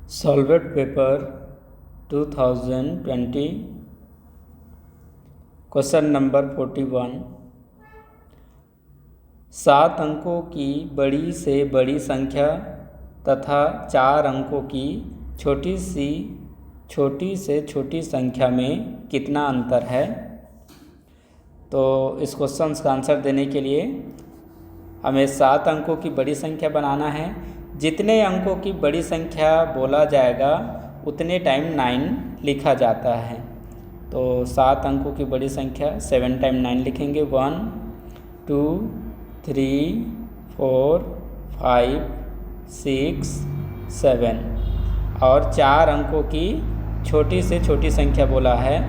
Solvate paper 2020 question number 41। 7 अंकों की बड़ी से बड़ी संख्या तथा 4 अंकों की छोटी से छोटी संख्या में कितना अंतर है। तो इस क्वेश्चन का आंसर देने के लिए हमें 7 अंकों की बड़ी संख्या बनाना है। जितने अंकों की बड़ी संख्या बोला जाएगा उतने टाइम 9 लिखा जाता है। तो 7 अंकों की बड़ी संख्या 7 टाइम 9 लिखेंगे। 1 2 3 4 5 6 7। और 4 अंकों की छोटी से छोटी संख्या बोला है,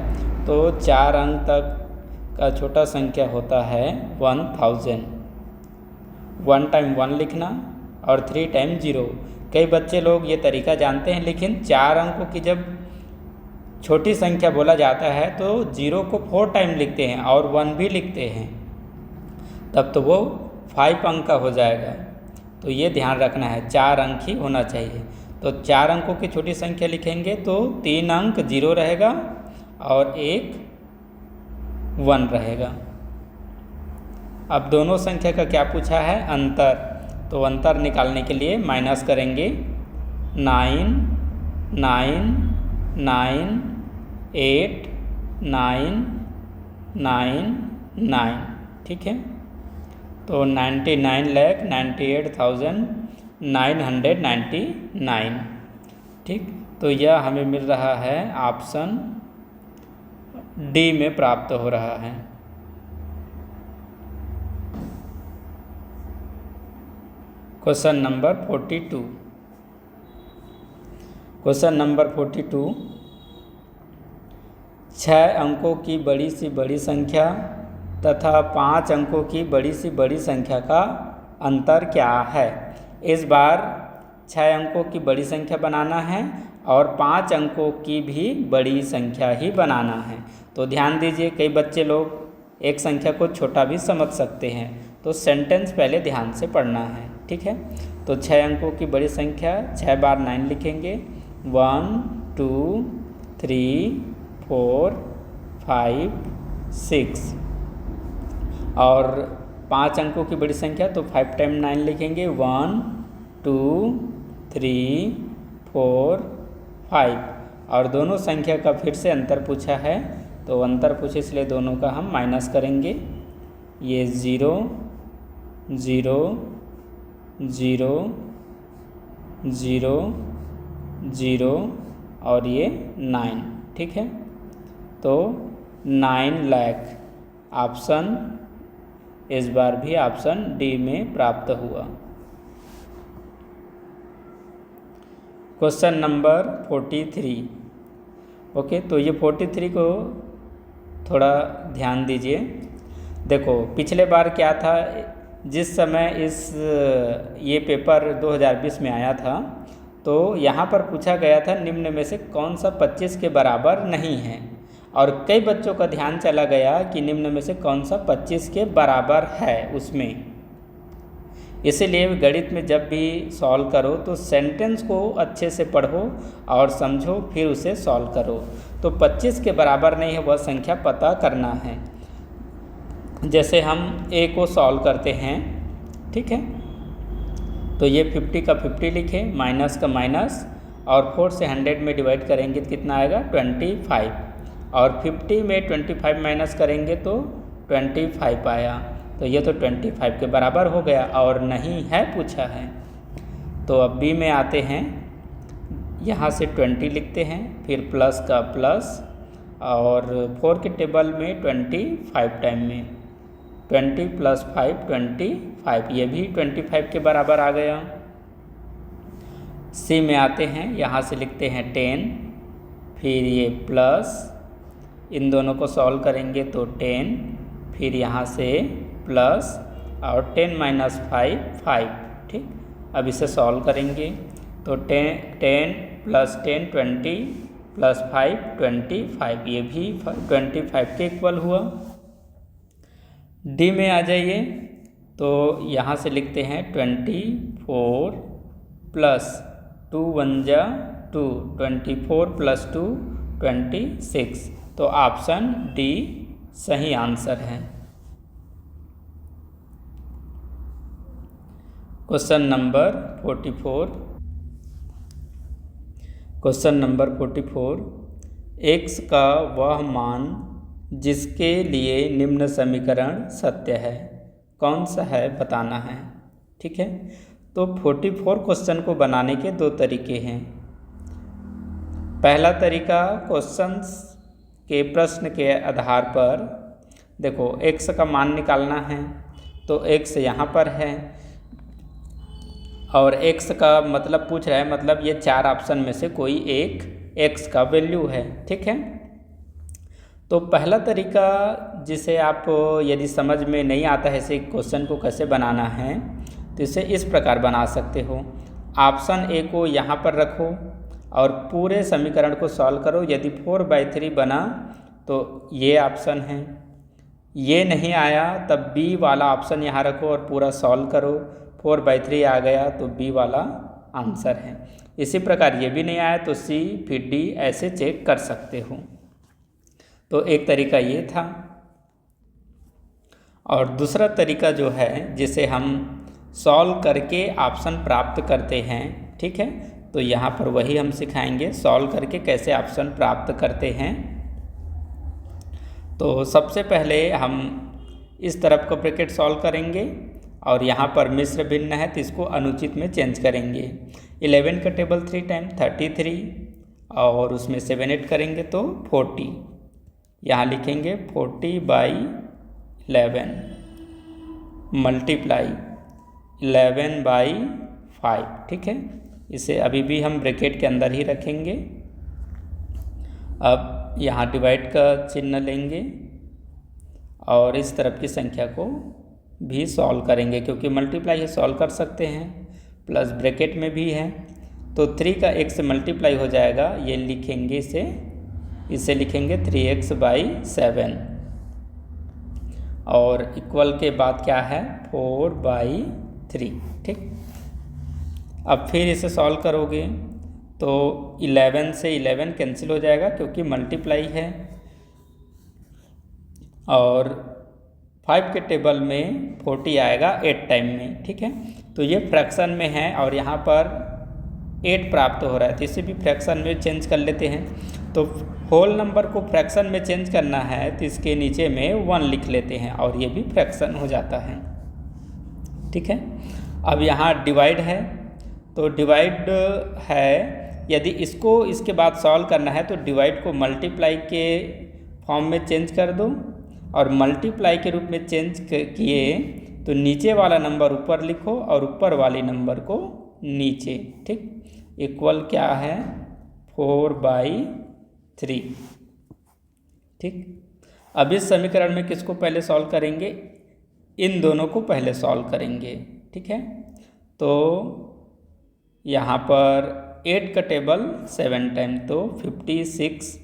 तो 4 अंक तक का छोटा संख्या होता है 1000। 1 टाइम 1 लिखना और 3 टाइम 0। कई बच्चे लोग ये तरीका जानते हैं, लेकिन 4 अंकों की जब छोटी संख्या बोला जाता है तो 0 को 4 टाइम लिखते हैं और 1 भी लिखते हैं, तब तो वो 5 अंक का हो जाएगा। तो ये ध्यान रखना है, 4 अंक ही होना चाहिए। तो 4 अंकों की छोटी संख्या लिखेंगे तो 3 अंक 0 रहेगा और 1 1 रहेगा। अब दोनों संख्या का क्या पूछा है? अंतर। तो अंतर निकालने के लिए माइनस करेंगे। 9 9 9 8 9 9 9। ठीक है, तो 99,98,999। ठीक, तो यह हमें मिल रहा है, ऑप्शन डी में प्राप्त हो रहा है। Question number 42। Question number 42। 6 अंकों की बड़ी से बड़ी संख्या तथा 5 अंकों की बड़ी से बड़ी संख्या का अंतर क्या है। इस बार 6 अंकों की बड़ी संख्या बनाना है और 5 अंकों की भी बड़ी संख्या ही बनाना है। तो ध्यान दीजिए, कई बच्चे लोग एक संख्या को छोटा भी समझ सकते हैं, तो सेंटेंस पहले ध्यान से पढ़ना है। ठीक है, तो 6 अंकों की बड़ी संख्या 6 बार 9 लिखेंगे। 1 2 3 4 5 6। और 5 अंकों की बड़ी संख्या तो 5 टाइम 9 लिखेंगे। 1 2 3 4 5। और दोनों संख्या का फिर से अंतर पूछा है, तो अंतर पूछे इसलिए दोनों का हम माइनस करेंगे। ये 0 0 0 0 0 और ये 9। ठीक है, तो 9 लाख ऑप्शन इस बार भी ऑप्शन डी में प्राप्त हुआ। Question number 43। ओके, तो ये 43 को थोड़ा ध्यान दीजिए। देखो, पिछले बार क्या था, जिस समय ये पेपर 2020 में आया था, तो यहाँ पर पूछा गया था निम्न में से कौन सा 25 के बराबर नहीं है। और कई बच्चों का ध्यान चला गया कि निम्न में से कौन सा 25 के बराबर है उसमें। इसीलिए गणित में जब भी सॉल्व करो तो सेंटेंस को अच्छे से पढ़ो और समझो, फिर उसे सॉल्व करो। तो 25 के बराबर नहीं है वह संख्या पता करना है। जैसे हम a को सॉल्व करते हैं, ठीक है, तो ये 50 का 50 लिखे, माइनस का माइनस, और 4 से 100 में डिवाइड करेंगे तो कितना आएगा? 25। और 50 में 25 माइनस करेंगे तो 25 आया। तो ये तो 25 के बराबर हो गया और नहीं है पूछा है। तो अब बी में आते हैं, यहाँ से 20 लिखते हैं, फिर प्लस का प्लस, और 4 के टेबल में 25 टाइम में 20 + 5 25, ये भी 25 के बराबर आ गया। सी में आते हैं, यहाँ से लिखते हैं 10, फिर ये प्लस, इन दोनों को सॉल्व करेंगे तो 10, फिर यहाँ से प्लस, और 10 - 5 5। ठीक, अब इसे सॉल्व करेंगे तो 10 + 10 20 + 5 25, ये भी 25 के इक्वल हुआ। डी में आ जाइए, तो यहाँ से लिखते हैं 24 + 2 × 1 = 2, 24 + 2 26। तो ऑप्शन डी सही आंसर है। Question number 44। Question number 44, x का वह मान जिसके लिए निम्न समीकरण सत्य है कौन सा है बताना है। ठीक है, तो 44 क्वेश्चन को बनाने के दो तरीके हैं। पहला तरीका, क्वेश्चंस के प्रश्न के आधार पर देखो x का मान निकालना है, तो x यहाँ पर है और x का मतलब पूछ रहा है, मतलब ये चार ऑप्शन में से कोई एक x का वैल्यू है। ठीक है, तो पहला तरीका जिसे आप यदि समझ में नहीं आता है इसे क्वेश्चन को कैसे बनाना है, तो इसे इस प्रकार बना सकते हो। ऑप्शन ए को यहाँ पर रखो और पूरे समीकरण को सॉल्व करो। यदि 4/3 बना तो ये ऑप्शन है, ये नहीं आया तब बी वाला ऑप्शन यहाँ रखो और पूरा सॉल्व करो। 4/3 आ गया तो बी वाला आंसर है। इसी प्रकार ये भी नहीं आया तो सी फिर डी, ऐसे चेक कर सकते हो। तो एक तरीका ये था। और दूसरा तरीका जो है जिसे हम सॉल्व करके ऑप्शन प्राप्त करते हैं, ठीक है, तो यहाँ पर वही हम सिखाएंगे सॉल्व करके कैसे ऑप्शन प्राप्त करते हैं। तो सबसे पहले हम इस तरफ का ब्रैकेट सॉल्व करेंगे और यहाँ पर मिश्र भिन्न है तो इसको अनुचित में चेंज करेंगे। 11 का टेबल 3 टाइम 33 और उसमें 7 ऐड करेंगे तो 40। यहाँ लिखेंगे 40/11 मल्टीप्लाई 11/5। ठीक है, इसे अभी भी हम ब्रैकेट के अंदर ही रखेंगे। अब यहाँ डिवाइड का चिन्ह लेंगे और इस तरफ की संख्या को भी सॉल्व करेंगे, क्योंकि मल्टीप्लाई है सॉल्व कर सकते हैं, प्लस ब्रैकेट में भी है तो 3 का 1 से मल्टीप्लाई हो जाएगा। ये लिखेंगे इसे लिखेंगे 3x/7 और इक्वल के बाद क्या है 4/3। ठीक, अब फिर इसे सॉल्व करोगे तो 11 से 11 कैंसिल हो जाएगा क्योंकि मल्टीप्लाई है और 5 के टेबल में 40 आएगा 8 टाइम में। ठीक है, तो ये फ्रैक्शन में है और यहाँ पर 8 प्राप्त हो रहा है तो इसे भी फ्रैक्शन में चेंज कर लेते हैं। तो होल नंबर को फ्रैक्शन में चेंज करना है तो इसके नीचे में 1 लिख लेते हैं और ये भी फ्रैक्शन हो जाता है। ठीक है, अब यहाँ डिवाइड है तो डिवाइड है, यदि इसको इसके बाद सॉल्व करना है तो डिवाइड को मल्टीप्लाई के फॉर्म में चेंज कर दो और मल्टीप्लाई के रूप में चेंज किए तो नीचे वाला नंबर ऊपर लिखो और ऊपर वाले नंबर को नीचे। ठीक, इक्वल क्या है 4/3। ठीक, अब इस समीकरण में किसको पहले सॉल्व करेंगे, इन दोनों को पहले सॉल्व करेंगे। ठीक है, तो यहाँ पर 8 का टेबल 7 टाइम तो 56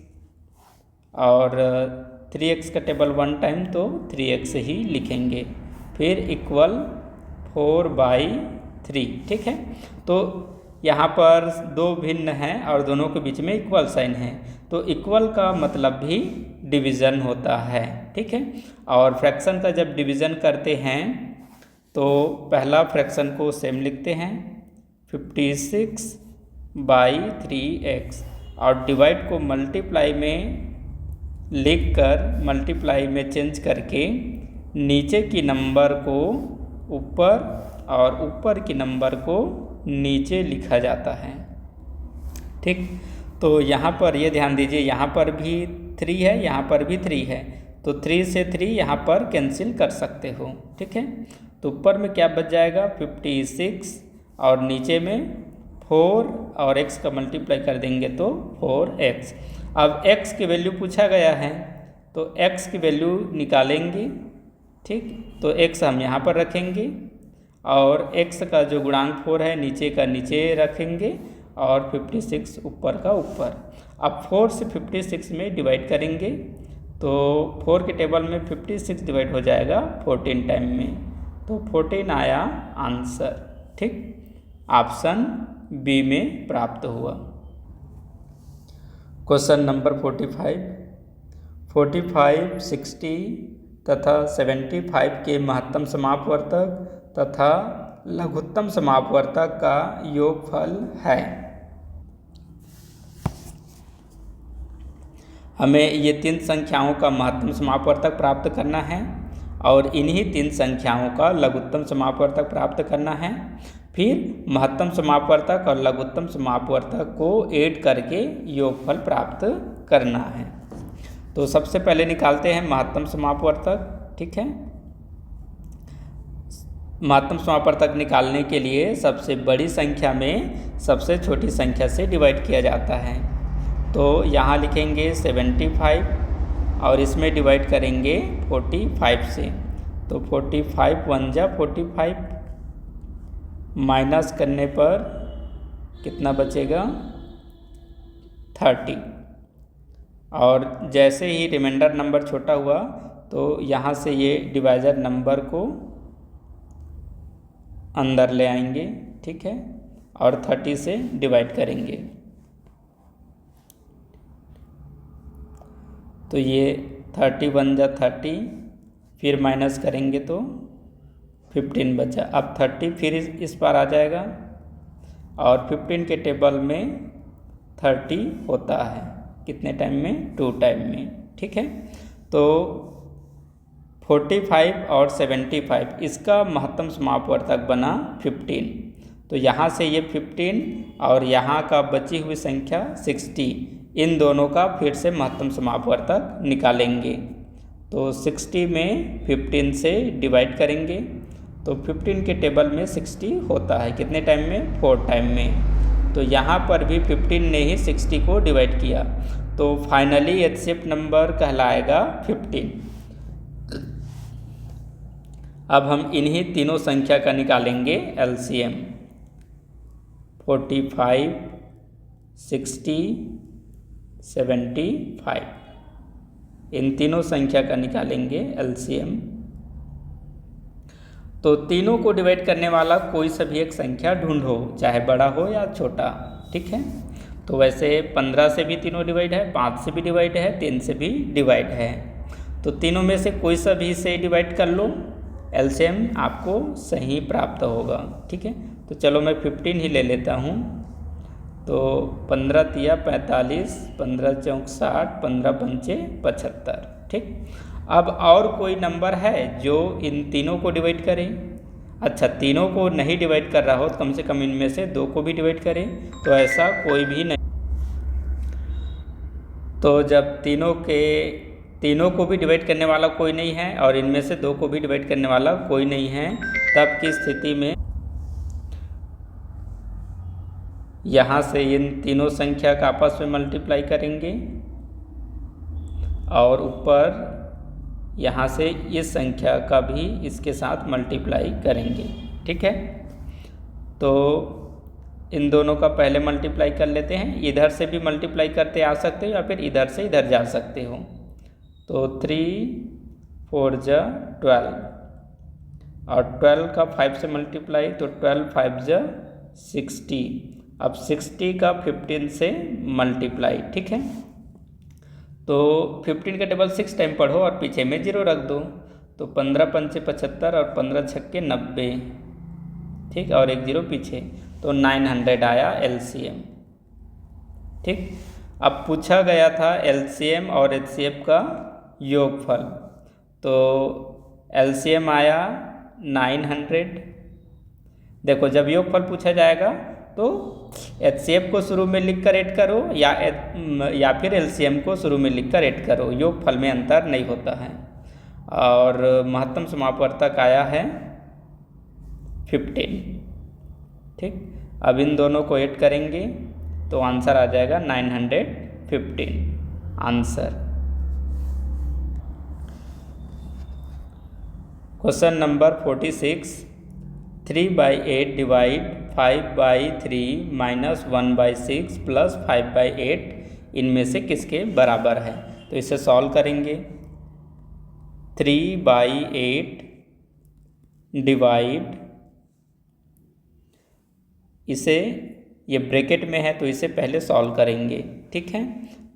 और 3x का टेबल 1 टाइम तो 3x ही लिखेंगे, फिर इक्वल 4/3। ठीक है, तो यहाँ पर दो भिन्न हैं और दोनों के बीच में इक्वल साइन है तो इक्वल का मतलब भी डिवीज़न होता है। ठीक है, और फ्रैक्शन का जब डिवीज़न करते हैं तो पहला फ्रैक्शन को सेम लिखते हैं 56/3x और डिवाइड को मल्टीप्लाई में लिखकर मल्टीप्लाई में चेंज करके नीचे की नंबर को ऊपर और ऊपर की नंबर को नीचे लिखा जाता है। ठीक, तो यहाँ पर ये ध्यान दीजिए, यहाँ पर भी 3 है, यहाँ पर भी 3 है तो 3 से 3 यहाँ पर कैंसिल कर सकते हो। ठीक है, तो ऊपर में क्या बच जाएगा 56 और नीचे में 4 और x का मल्टीप्लाई कर देंगे तो 4x। अब x की वैल्यू पूछा गया है तो x की वैल्यू निकालेंगे। ठीक, तो x हम यहाँ पर रखेंगे और x का जो गुणांक 4 है नीचे का नीचे रखेंगे और 56 ऊपर का ऊपर। अब 4 से 56 में डिवाइड करेंगे तो 4 के टेबल में 56 डिवाइड हो जाएगा 14 टाइम में तो 14 आया आंसर। ठीक, ऑप्शन बी में प्राप्त हुआ। Question number 45। 45, 60 तथा 75 के महत्तम समापवर्तक तथा लघुत्तम समापवर्तक का योगफल है। हमें ये तीन संख्याओं का महत्तम समापवर्तक प्राप्त करना है और इन्हीं तीन संख्याओं का लघुत्तम समापवर्तक प्राप्त करना है। फिर महत्तम समापवर्तक और लघुत्तम समापवर्तक को ऐड करके योगफल प्राप्त करना है। तो सबसे पहले निकालते हैं महत्तम समापवर्तक। ठीक है, महत्तम समापवर्तक निकालने के लिए सबसे बड़ी संख्या में सबसे छोटी संख्या से डिवाइड किया जाता है। तो यहाँ लिखेंगे 75 और इसमें डिवाइड करेंगे 45 से। तो 45 1 जा 45, माइनस करने पर कितना बचेगा 30। और जैसे ही रिमाइंडर नंबर छोटा हुआ तो यहाँ से ये डिवाइजर नंबर को अंदर ले आएंगे। ठीक है, और 30 से डिवाइड करेंगे। तो ये 30 1 जा 30, फिर माइनस करेंगे तो 15 बचा। अब 30 फिर इस पार आ जाएगा और 15 के टेबल में 30 होता है कितने टाइम में, 2 टाइम में। ठीक है, तो 45 और 75 इसका महत्तम समापवर्तक बना 15। तो यहाँ से ये 15 और यहाँ का बची हुई संख्या 60, इन दोनों का फिर से महत्तम समापवर्तक निकालेंगे। तो 60 में 15 से डिवाइड करेंगे तो 15 के टेबल में 60 होता है कितने टाइम में, 4 टाइम में। तो यहाँ पर भी 15 ने ही 60 को डिवाइड किया, तो फाइनली एचसीएफ नंबर कहलाएगा 15। अब हम इन्हीं तीनों संख्या का निकालेंगे एलसीएम। 45, 60, 75, इन तीनों संख्या का निकालेंगे एलसीएम। तो तीनों को डिवाइड करने वाला कोई सा भी एक संख्या ढूंढो, चाहे बड़ा हो या छोटा। ठीक है, तो वैसे 15 से भी तीनों डिवाइड है, 5 से भी डिवाइड है, 3 से भी डिवाइड है। तो तीनों में से कोई सा भी से डिवाइड कर लो, एलसीएम आपको सही प्राप्त होगा। ठीक है, तो चलो मैं 15 ही ले लेता हूँ। तो 15 तिया 45, 15 चौक 60, 15 पंचे 75। ठीक, अब और कोई नंबर है जो इन तीनों को डिवाइड करे? अच्छा, तीनों को नहीं डिवाइड कर रहा हो तो कम से कम इनमें से 2 को भी डिवाइड करें। तो ऐसा कोई भी नहीं। तो जब तीनों को भी डिवाइड करने वाला कोई नहीं है और इनमें से 2 को भी डिवाइड करने वाला कोई नहीं है, तब की स्थिति में यहाँ से इन तीनों संख्या का आपस में मल्टीप्लाई करेंगे और ऊपर यहाँ से इस संख्या का भी इसके साथ मल्टीप्लाई करेंगे। ठीक है, तो इन दोनों का पहले मल्टीप्लाई कर लेते हैं। इधर से भी मल्टीप्लाई करते आ सकते हो या फिर इधर से इधर जा सकते हो। तो 3 4 जा 12 और 12 का 5 से मल्टीप्लाई, तो 12 5 जा 60। अब 60 का 15 से मल्टीप्लाई। ठीक है, तो 15 का टेबल 6 टाइम पढ़ो और पीछे में 0 रख दो। तो 15 पंचे 75 और 15 छक्के 90। ठीक, और एक 0 पीछे, तो 900 आया एलसीएम। ठीक, अब पूछा गया था एलसीएम और एचसीएफ का योगफल। तो एलसीएम आया 900। देखो, जब योगफल पूछा जाएगा तो एचसीएफ को शुरू में लिख कर ऐड करो या फिर एलसीएम को शुरू में लिख कर ऐड करो, योगफल में अंतर नहीं होता है। और महत्तम समापवर्तक आया है 15। ठीक, अब इन दोनों को ऐड करेंगे तो आंसर आ जाएगा 915 answer. Question number 46। 3/8 divide 5/3 minus 1/6 plus 5/8 इनमें से किसके बराबर है? तो इसे सॉल्व करेंगे। 3/8 डिवाइड, इसे ये ब्रैकेट में है तो इसे पहले सॉल्व करेंगे। ठीक है,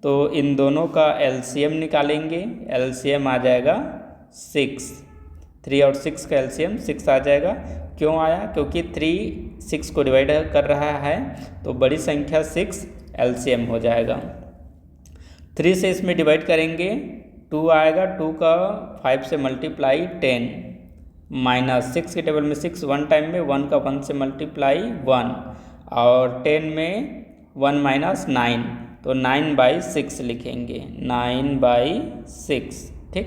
तो इन दोनों का एलसीएम निकालेंगे। एलसीएम आ जाएगा 6। 3 और 6 का एलसीएम 6 आ जाएगा। क्यों आया? क्योंकि 3 6 को डिवाइड कर रहा है, तो बड़ी संख्या 6 एलसीएम हो जाएगा। 3 से इसमें डिवाइड करेंगे 2 आएगा, 2 का 5 से मल्टीप्लाई 10 माइनस 6 के टेबल में 6 1 टाइम में, 1 का 1 से मल्टीप्लाई 1 और 10 में 1 माइनस 9, तो 9/6 लिखेंगे, 9/6। ठीक।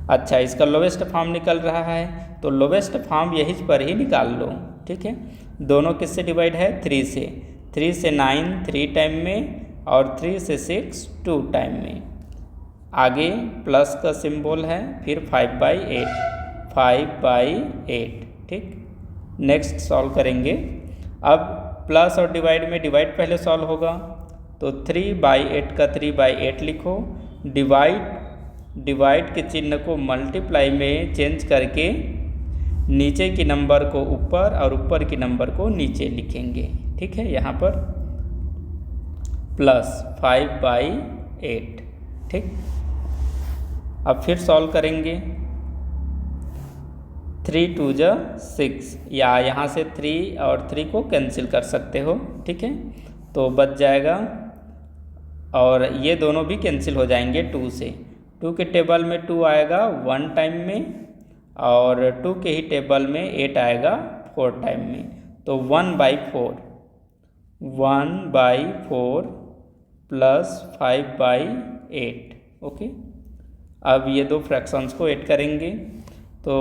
अच्छा, इसका लोवेस्ट फॉर्म निकल रहा है, तो लोवेस्ट फॉर्म यही पर ही निकाल लो। ठीक है, दोनों किससे डिवाइड है? 3 से। 3 से 9 3 टाइम में और 3 से 6 2 टाइम में। आगे प्लस का सिंबल है, फिर 5/8 5/8। ठीक। नेक्स्ट सॉल्व करेंगे। अब प्लस और डिवाइड में डिवाइड पहले सॉल्व होगा, तो 3/8 का 3/8 लिखो। डिवाइड के चिन्ह को मल्टीप्लाई में चेंज करके नीचे की नंबर को ऊपर और ऊपर की नंबर को नीचे लिखेंगे। ठीक है, यहाँ पर प्लस 5/8। ठीक। अब फिर सॉल्व करेंगे। 3 2 जा 6, या यहाँ से 3 और 3 को कैंसिल कर सकते हो। ठीक है, तो बच जाएगा, और ये दोनों भी कैंसिल हो जाएंगे 2 से। 2 के टेबल में 2 आएगा 1 टाइम में, और 2 के ही टेबल में 8 आएगा 4 टाइम में, तो 1/4 प्लस 5/8। ओके। अब ये दो फ्रैक्शंस को ऐड करेंगे, तो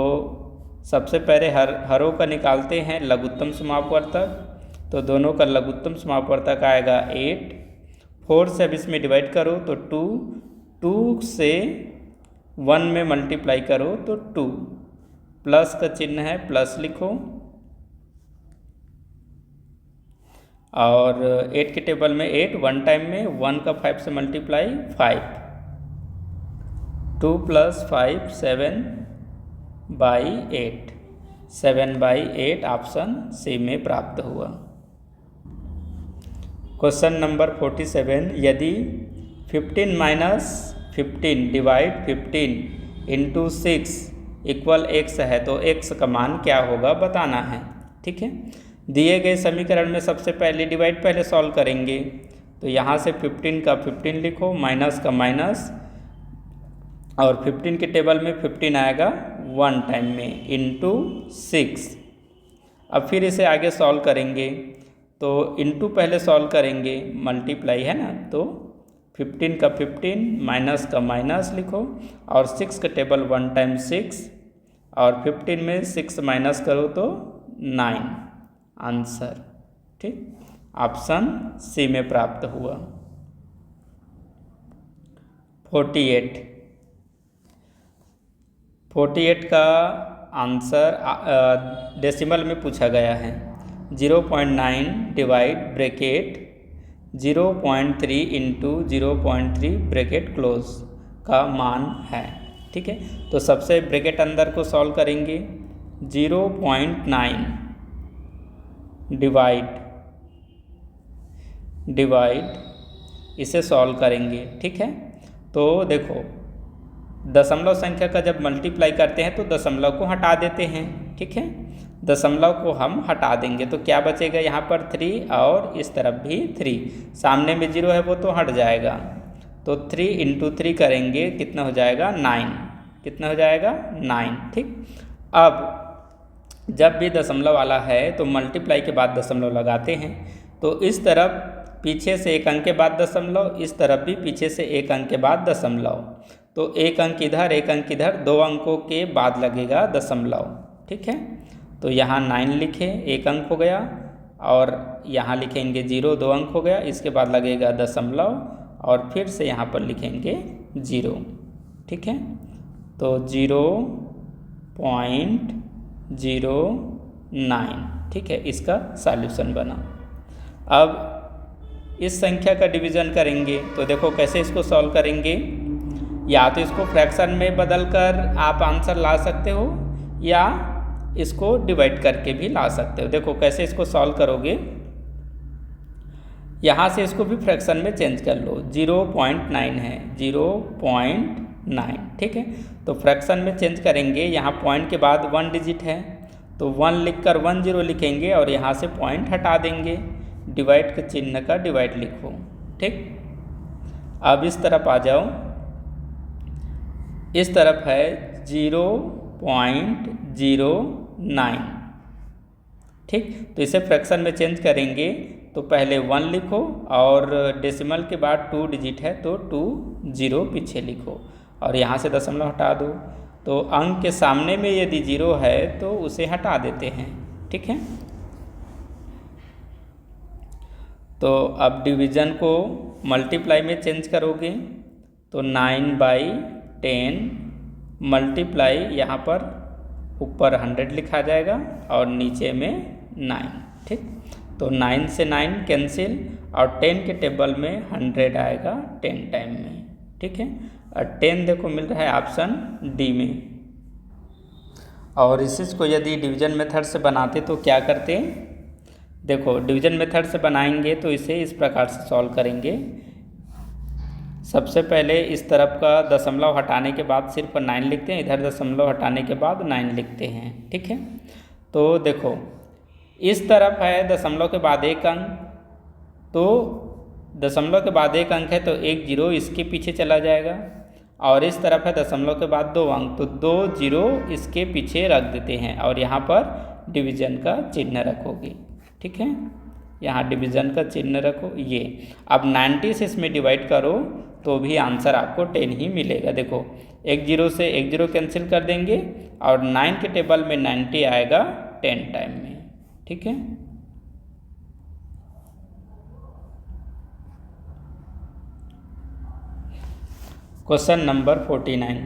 सबसे पहले हरों का निकालते हैं लघुत्तम समापवर्तक। तो दोनों का लघुत्तम समापवर्तक आएगा 8। 4 से अब इसमें डिवाइड करो तो 2 से 1 में मल्टीप्लाई करो तो 2, प्लस का चिन्ह है, प्लस लिखो, और 8 के टेबल में 8 1 टाइम में, 1 का 5 से मल्टीप्लाई 5, 2 + 5 7/8। 7/8 ऑप्शन सी में प्राप्त हुआ। क्वेश्चन नंबर 47, यदि 15 - 15 डिवाइड 15 × 6 = x है, तो x का मान क्या होगा बताना है। ठीक है, दिए गए समीकरण में सबसे पहले डिवाइड पहले सॉल्व करेंगे, तो यहाँ से 15 का 15 लिखो, माइनस का माइनस, और 15 के टेबल में 15 आएगा 1 टाइम में इंटू 6। अब फिर इसे आगे सॉल्व करेंगे, तो इंटू पहले सॉल्व करेंगे, मल्टीप्लाई है ना, तो 15 का 15 माइनस का माइनस लिखो, और 6 का टेबल 1 टाइम 6, और 15 में 6 माइनस करो तो 9 आंसर। ठीक, ऑप्शन सी में प्राप्त हुआ। 48 का आंसर डेसिमल में पूछा गया है। 0.9 डिवाइड ब्रैकेट 0.3 × 0.3 ब्रैकेट क्लोज का मान है। ठीक है, तो सबसे ब्रैकेट अंदर को सॉल्व करेंगे। 0.9 डिवाइड इसे सॉल्व करेंगे। ठीक है, तो देखो दशमलव संख्या का जब मल्टीप्लाई करते हैं तो दशमलव को हटा देते हैं। ठीक है, दशमलव को हम हटा देंगे तो क्या बचेगा यहाँ पर 3, और इस तरफ भी 3, सामने में 0 है वो तो हट जाएगा, तो 3 × 3 करेंगे, कितना हो जाएगा 9। कितना हो जाएगा 9। ठीक, अब जब भी दशमलव वाला है तो मल्टीप्लाई के बाद दशमलव लगाते हैं, तो इस तरफ पीछे से 1 अंक के बाद दशमलव, इस तरफ भी पीछे से 1 अंक के बाद दशमलव, तो 1 अंक इधर 1 अंक इधर, 2 अंकों के बाद लगेगा दशमलव। ठीक है, तो यहाँ 9 लिखे, 1 अंक हो गया, और यहाँ लिखेंगे 0, 2 अंक हो गया, इसके बाद लगेगा दशमलव, और फिर से यहाँ पर लिखेंगे 0। ठीक है, तो 0.09। ठीक है, इसका सॉल्यूशन बना। अब इस संख्या का डिवीज़न करेंगे, तो देखो कैसे इसको सॉल्व करेंगे। या तो इसको फ्रैक्शन में बदलकर आप आंसर ला सकते हो, या इसको डिवाइड करके भी ला सकते हो। देखो कैसे इसको सॉल्व करोगे। यहाँ से इसको भी फ्रैक्शन में चेंज कर लो, 0.9 है, 0.9, ठीक है। तो फ्रैक्शन में चेंज करेंगे, यहाँ पॉइंट के बाद 1 डिजिट है तो 1 लिखकर 10 लिखेंगे और यहाँ से पॉइंट हटा देंगे, डिवाइड के चिन्ह का डिवाइड लिखो, ठीक। अब इस तरफ आ जाओ, इस तरफ है 0.09, ठीक। तो इसे फ्रैक्शन में चेंज करेंगे तो पहले 1 लिखो और डेसिमल के बाद 2 डिजिट है तो 2 0 पीछे लिखो और यहाँ से दशमलव हटा दो। तो अंक के सामने में यदि 0 है तो उसे हटा देते हैं, ठीक है। तो अब डिवीज़न को मल्टीप्लाई में चेंज करोगे तो 9/10 मल्टीप्लाई, यहाँ पर ऊपर 100 लिखा जाएगा और नीचे में 9, ठीक। तो 9 से 9 कैंसिल और 10 के टेबल में 100 आएगा 10 टाइम में, ठीक है। और 10 देखो मिल रहा है ऑप्शन डी में। और इसी को यदि डिवीज़न मेथड से बनाते तो क्या करते, देखो डिवीज़न मेथड से बनाएंगे तो इसे इस प्रकार से सॉल्व करेंगे। सबसे पहले इस तरफ का दशमलव हटाने के बाद सिर्फ 9 लिखते हैं, इधर दशमलव हटाने के बाद 9 लिखते हैं, ठीक है। तो देखो इस तरफ है दशमलव के बाद 1 अंक, तो दशमलव के बाद 1 अंक है तो 1 0 इसके पीछे चला जाएगा और इस तरफ है दशमलव के बाद 2 अंक तो 2 0 इसके पीछे रख देते हैं और यहाँ पर डिवीज़न का चिन्ह रखोगे, ठीक है। यहाँ डिवीज़न का चिन्ह रखो ये। अब 90 से इसमें डिवाइड करो तो भी आंसर आपको 10 ही मिलेगा। देखो 1 0 से 1 0 कैंसिल कर देंगे और 9 के टेबल में 90 आएगा 10 टाइम में, ठीक है। क्वेश्चन नंबर 49,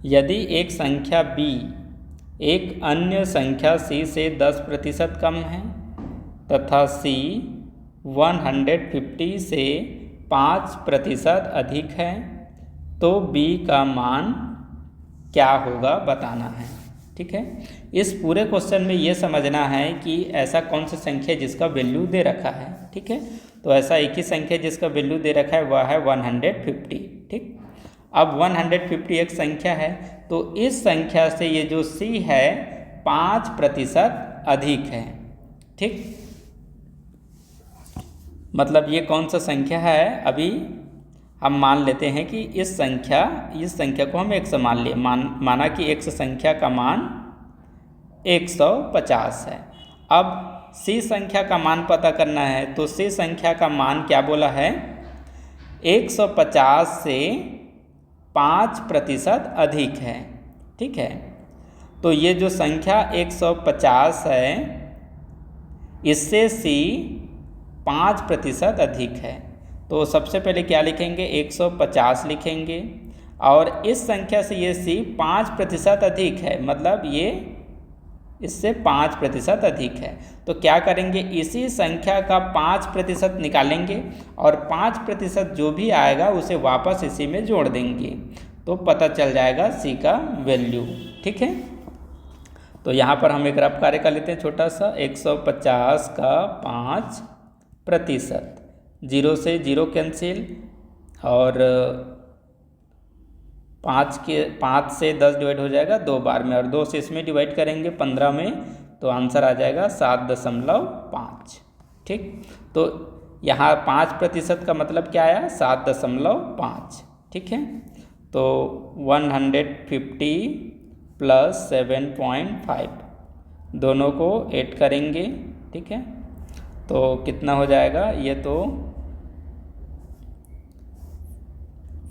यदि एक संख्या b एक अन्य संख्या c से 10% कम है तथा c 150 से 5% अधिक है तो b का मान क्या होगा बताना है, ठीक है। इस पूरे क्वेश्चन में ये समझना है कि ऐसा कौन सा संख्या जिसका वैल्यू दे रखा है, ठीक है। तो ऐसा एक ही संख्या जिसका वैल्यू दे रखा है वह है 150, ठीक। अब 150 एक संख्या है तो इस संख्या से ये जो c है 5% अधिक है, ठीक। मतलब ये कौन सा संख्या है, अभी हम मान लेते हैं कि इस संख्या को हम 100 मान लिए, माना कि x संख्या का मान 150 है। अब c संख्या का मान पता करना है तो c संख्या का मान क्या बोला है, 150 से 5% अधिक है, ठीक है। तो ये जो संख्या 150 है इससे c 5% अधिक है तो सबसे पहले क्या लिखेंगे, 150 लिखेंगे और इस संख्या से ये c 5% अधिक है, मतलब ये इससे 5% अधिक है। तो क्या करेंगे, इसी संख्या का 5% निकालेंगे और 5% जो भी आएगा उसे वापस इसी में जोड़ देंगे तो पता चल जाएगा c का वैल्यू, ठीक है। तो यहाँ पर हम एक रफ कार्य कर लेते हैं छोटा सा, 150 का 5%, 0 से 0 कैंसिल और 5 से 10 डिवाइड हो जाएगा 2 बार में और 2 से इसमें डिवाइड करेंगे 15 में तो आंसर आ जाएगा 7.5, ठीक। तो यहाँ 5% का मतलब क्या आया, 7.5, ठीक है। तो 150 प्लस 7.5 दोनों को ऐड करेंगे, ठीक है। तो कितना हो जाएगा, ये तो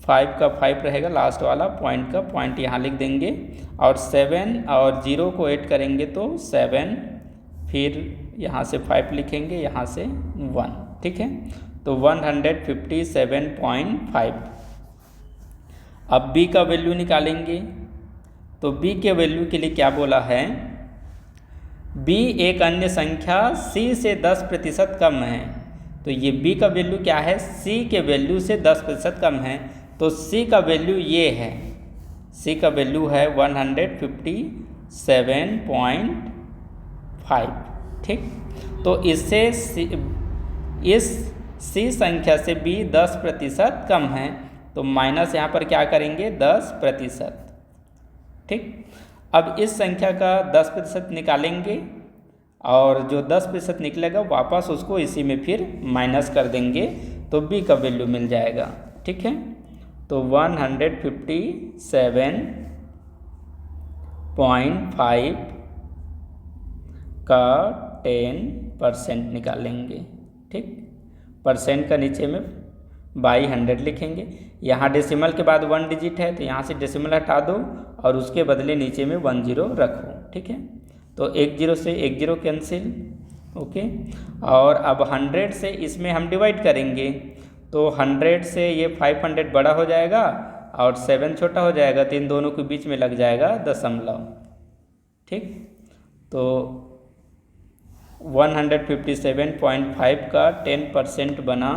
5 का 5 रहेगा लास्ट वाला, पॉइंट का पॉइंट यहाँ लिख देंगे और 7 और 0 को ऐड करेंगे तो 7, फिर यहाँ से 5 लिखेंगे, यहाँ से 1, ठीक है। तो 157.5। अब b का वैल्यू निकालेंगे तो b के वैल्यू के लिए क्या बोला है, b एक अन्य संख्या c से 10% कम है तो ये b का वैल्यू क्या है, c के वैल्यू से 10% कम है तो c का वैल्यू ये है, c का वैल्यू है 157.5, ठीक। तो इससे इस सी संख्या से बी 10% कम है, तो माइनस यहाँ पर क्या करेंगे 10%। ठीक, अब इस संख्या का 10% निकालेंगे और जो 10% निकलेगा वापस उसको इसी में फिर माइनस कर देंगे तो बी का वैल्यू मिल जाएगा। ठीक है, तो 157.5 का 10% निकालेंगे। ठीक, परसेंट का नीचे में बाई 100 लिखेंगे। यहाँ डेसिमल के बाद 1 डिजिट है तो यहाँ से डेसिमल हटा दो और उसके बदले नीचे में 10 रखो। ठीक है, तो 10 से 10 कैंसिल। ओके, और अब 100 से इसमें हम डिवाइड करेंगे तो 100 से ये 500 बड़ा हो जाएगा और 7 छोटा हो जाएगा, तो इन दोनों के बीच में लग जाएगा दशमलव। ठीक, तो 157.5 का 10% बना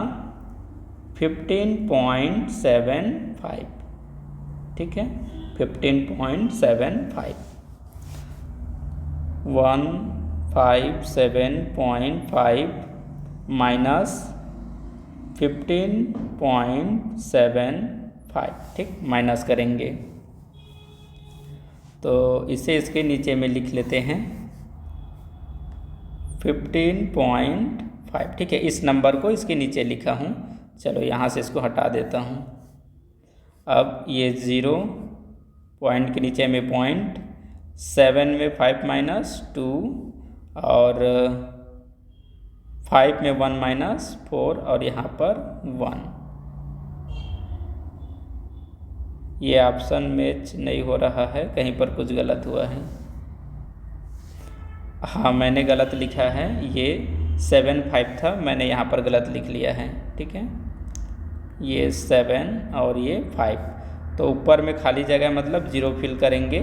15.75। ठीक है, 15.75। 157.5 माइनस 15.75। ठीक, माइनस करेंगे तो इसे इसके नीचे में लिख लेते हैं 15.5। ठीक है, इस नंबर को इसके नीचे लिखा हूँ। चलो यहाँ से इसको हटा देता हूँ। अब ये 0 पॉइंट के नीचे में पॉइंट, 7 में 5 माइनस 2 और 5 में 1 माइनस 4 और यहाँ पर 1। ये ऑप्शन मैच नहीं हो रहा है, कहीं पर कुछ गलत हुआ है। हाँ, मैंने गलत लिखा है, ये 7 5 था, मैंने यहाँ पर गलत लिख लिया है। ठीक है, ये 7 और ये 5, तो ऊपर में खाली जगह मतलब 0 फिल करेंगे।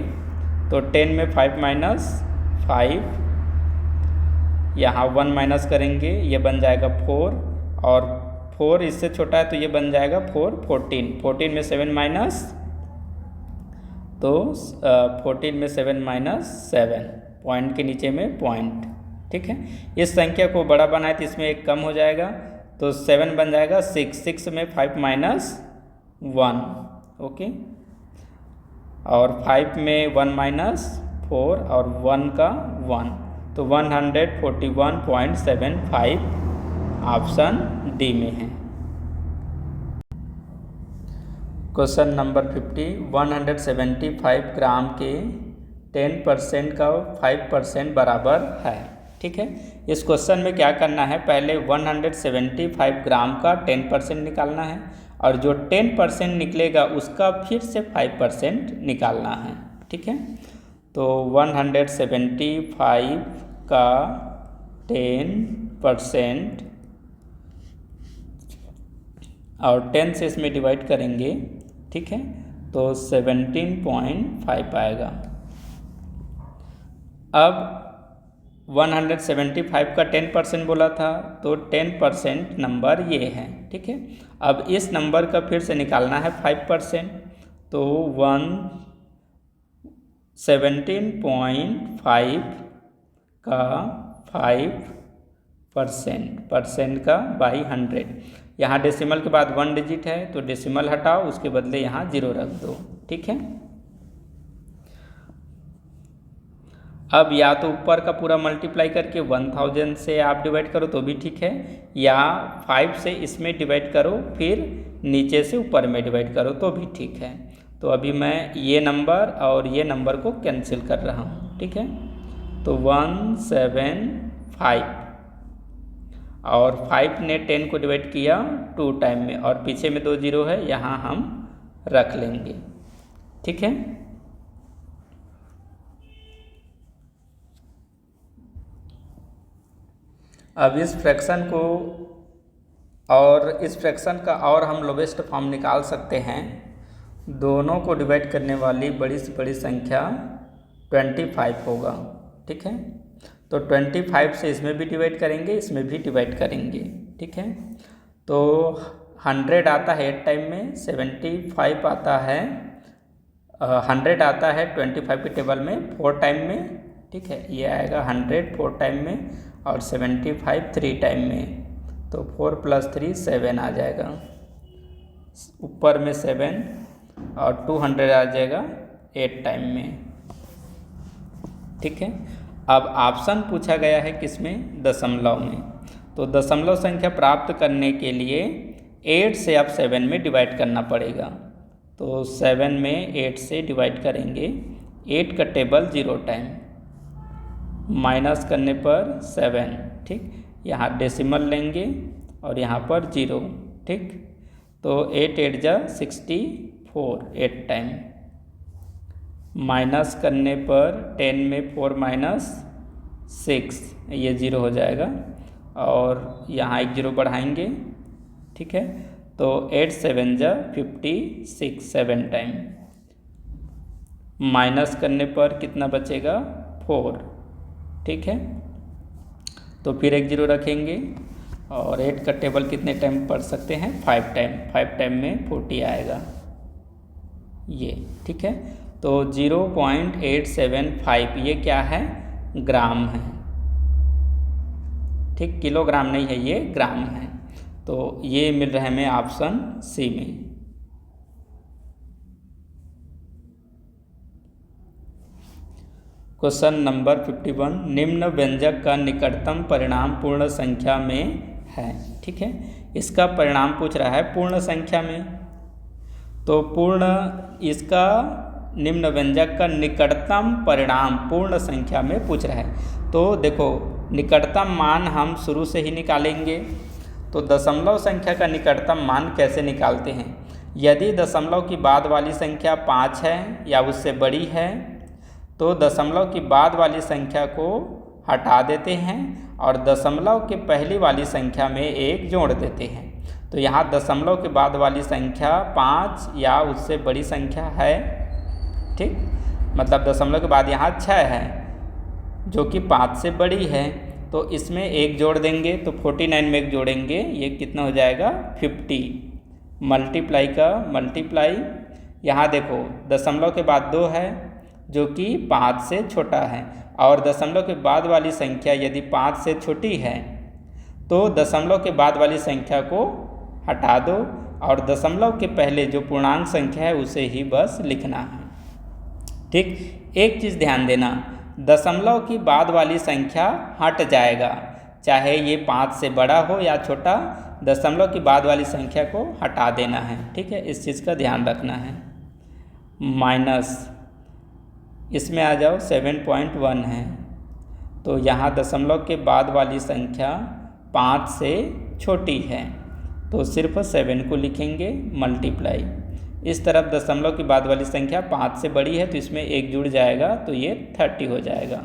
तो 10 में 5 माइनस 5, यहाँ 1 माइनस करेंगे, ये बन जाएगा 4 और 4 इससे छोटा है तो ये बन जाएगा 4। 14 में 7 माइनस, तो 14 में 7 माइनस 7, पॉइंट के नीचे में पॉइंट। ठीक है, इस संख्या को बड़ा बनाए तो इसमें एक कम हो जाएगा तो 7 बन जाएगा 6 में 5 माइनस 1। ओके, और 5 में 1 माइनस 4 और 1 का 1, तो 141.75 ऑप्शन डी में है। क्वेश्चन नंबर 50, 175 ग्राम के 10% का 5% बराबर है। ठीक है, इस क्वेश्चन में क्या करना है, पहले 175 ग्राम का 10% निकालना है और जो 10% निकलेगा उसका फिर से 5% निकालना है। ठीक है, तो 175 का 10% और 10 से इसमें डिवाइड करेंगे। ठीक है, तो 17.5 आएगा। अब 175 का 10% बोला था तो 10% नंबर ये है। ठीक है, अब इस नंबर का फिर से निकालना है 5%, तो 17.5 का 5% का बाई 100। यहाँ डेसिमल के बाद 1 डिजिट है तो डेसिमल हटाओ, उसके बदले यहाँ 0 रख दो। ठीक है, अब या तो ऊपर का पूरा मल्टीप्लाई करके 1000 से आप डिवाइड करो तो भी ठीक है, या 5 से इसमें डिवाइड करो फिर नीचे से ऊपर में डिवाइड करो तो भी ठीक है। तो अभी मैं ये नंबर और ये नंबर को कैंसिल कर रहा हूँ। ठीक है, तो 175 और 5 ने 10 को डिवाइड किया 2 टाइम में और पीछे में 2 0 है, यहाँ हम रख लेंगे। ठीक है, अब इस फ्रैक्शन को और इस फ्रैक्शन का और हम लोवेस्ट फॉर्म निकाल सकते हैं। दोनों को डिवाइड करने वाली बड़ी से बड़ी संख्या 25 होगा। ठीक है, तो 25 से इसमें भी डिवाइड करेंगे, इसमें भी डिवाइड करेंगे। ठीक है, तो 100 आता है 8 टाइम में, 75 आता है 100 आता है 25 के टेबल में 4 टाइम में। ठीक है, ये आएगा 100 4 टाइम में और 75 3 टाइम में। तो 4 + 3 7 आ जाएगा, ऊपर में 7 और 200 आ जाएगा 8 टाइम में। ठीक है, अब ऑप्शन पूछा गया है किसमें, दशमलव में। तो दशमलव संख्या प्राप्त करने के लिए 8 से आप 7 में डिवाइड करना पड़ेगा। तो 7 में 8 से डिवाइड करेंगे, 8 का टेबल 0 टाइम, माइनस करने पर 7। ठीक, यहाँ डेसिमल लेंगे और यहाँ पर 0। ठीक, तो 8 8 जा 64, 8 टाइम, माइनस करने पर 10 में 4 - 6, ये 0 हो जाएगा और यहाँ एक 0 बढ़ाएंगे। ठीक है, तो 8 7 जा 56, 7 टाइम, माइनस करने पर कितना बचेगा, 4। ठीक है, तो फिर एक 0 रखेंगे और 8 का टेबल कितने टाइम पढ़ सकते हैं, 5 टाइम, 5 टाइम में 40 आएगा ये। ठीक है, तो 0.875 ये क्या है, ग्राम है। ठीक, किलोग्राम नहीं है, ये ग्राम है। तो ये मिल रहा है हमें ऑप्शन सी में। क्वेश्चन नंबर 51, निम्न व्यंजक का निकटतम परिणाम पूर्ण संख्या में है। ठीक है, इसका परिणाम पूछ रहा है पूर्ण संख्या में, तो इसका निम्न व्यंजक का निकटतम परिणाम पूर्ण संख्या में पूछ रहा है। तो देखो, निकटतम मान हम शुरू से ही निकालेंगे। तो दशमलव संख्या का निकटतम मान कैसे निकालते हैं, यदि दशमलव की बाद वाली संख्या 5 है या उससे बड़ी है तो दशमलव की बाद वाली संख्या को हटा देते हैं और दशमलव के पहली वाली संख्या में 1 जोड़ देते हैं। तो यहाँ दशमलव के बाद वाली संख्या 5 या उससे बड़ी संख्या है। ठीक, मतलब दशमलव के बाद यहाँ 6 है जो कि 5 से बड़ी है, तो इसमें 1 जोड़ देंगे, तो 49 में 1 जोड़ेंगे, ये कितना हो जाएगा, 50। मल्टीप्लाई का मल्टीप्लाई, यहाँ देखो दशमलव के बाद 2 है जो कि 5 से छोटा है, और दशमलव के बाद वाली संख्या यदि 5 से छोटी है तो दशमलव के बाद वाली संख्या को हटा दो और दशमलव के पहले जो पूर्णांक संख्या है उसे ही बस लिखना है। ठीक, एक चीज़ ध्यान देना, दशमलव की बाद वाली संख्या हट जाएगा, चाहे ये 5 से बड़ा हो या छोटा, दशमलव की बाद वाली संख्या को हटा देना है। ठीक है, इस चीज़ का ध्यान रखना है। माइनस, इसमें आ जाओ 7.1 है, तो यहाँ दशमलव के बाद वाली संख्या 5 से छोटी है तो सिर्फ 7 को लिखेंगे, मल्टीप्लाई। इस तरफ दशमलव की बाद वाली संख्या 5 से बड़ी है तो इसमें 1 जुड़ जाएगा तो ये 30 हो जाएगा,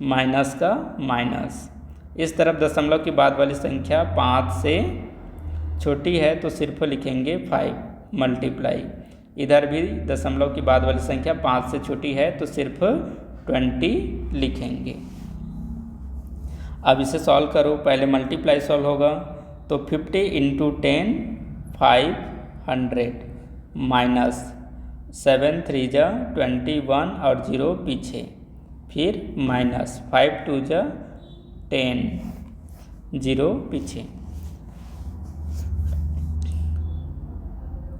माइनस का माइनस। इस तरफ दशमलव की बाद वाली संख्या 5 से छोटी है तो सिर्फ लिखेंगे 5, मल्टीप्लाई। इधर भी दशमलव की बाद वाली संख्या 5 से छोटी है तो सिर्फ 20 लिखेंगे। अब इसे सॉल्व करो, पहले मल्टीप्लाई सॉल्व होगा, तो 50 × 10 500 माइनस 7 3 जा 21 और 0 पीछे, फिर माइनस 5 2 जा 10, 0 पीछे।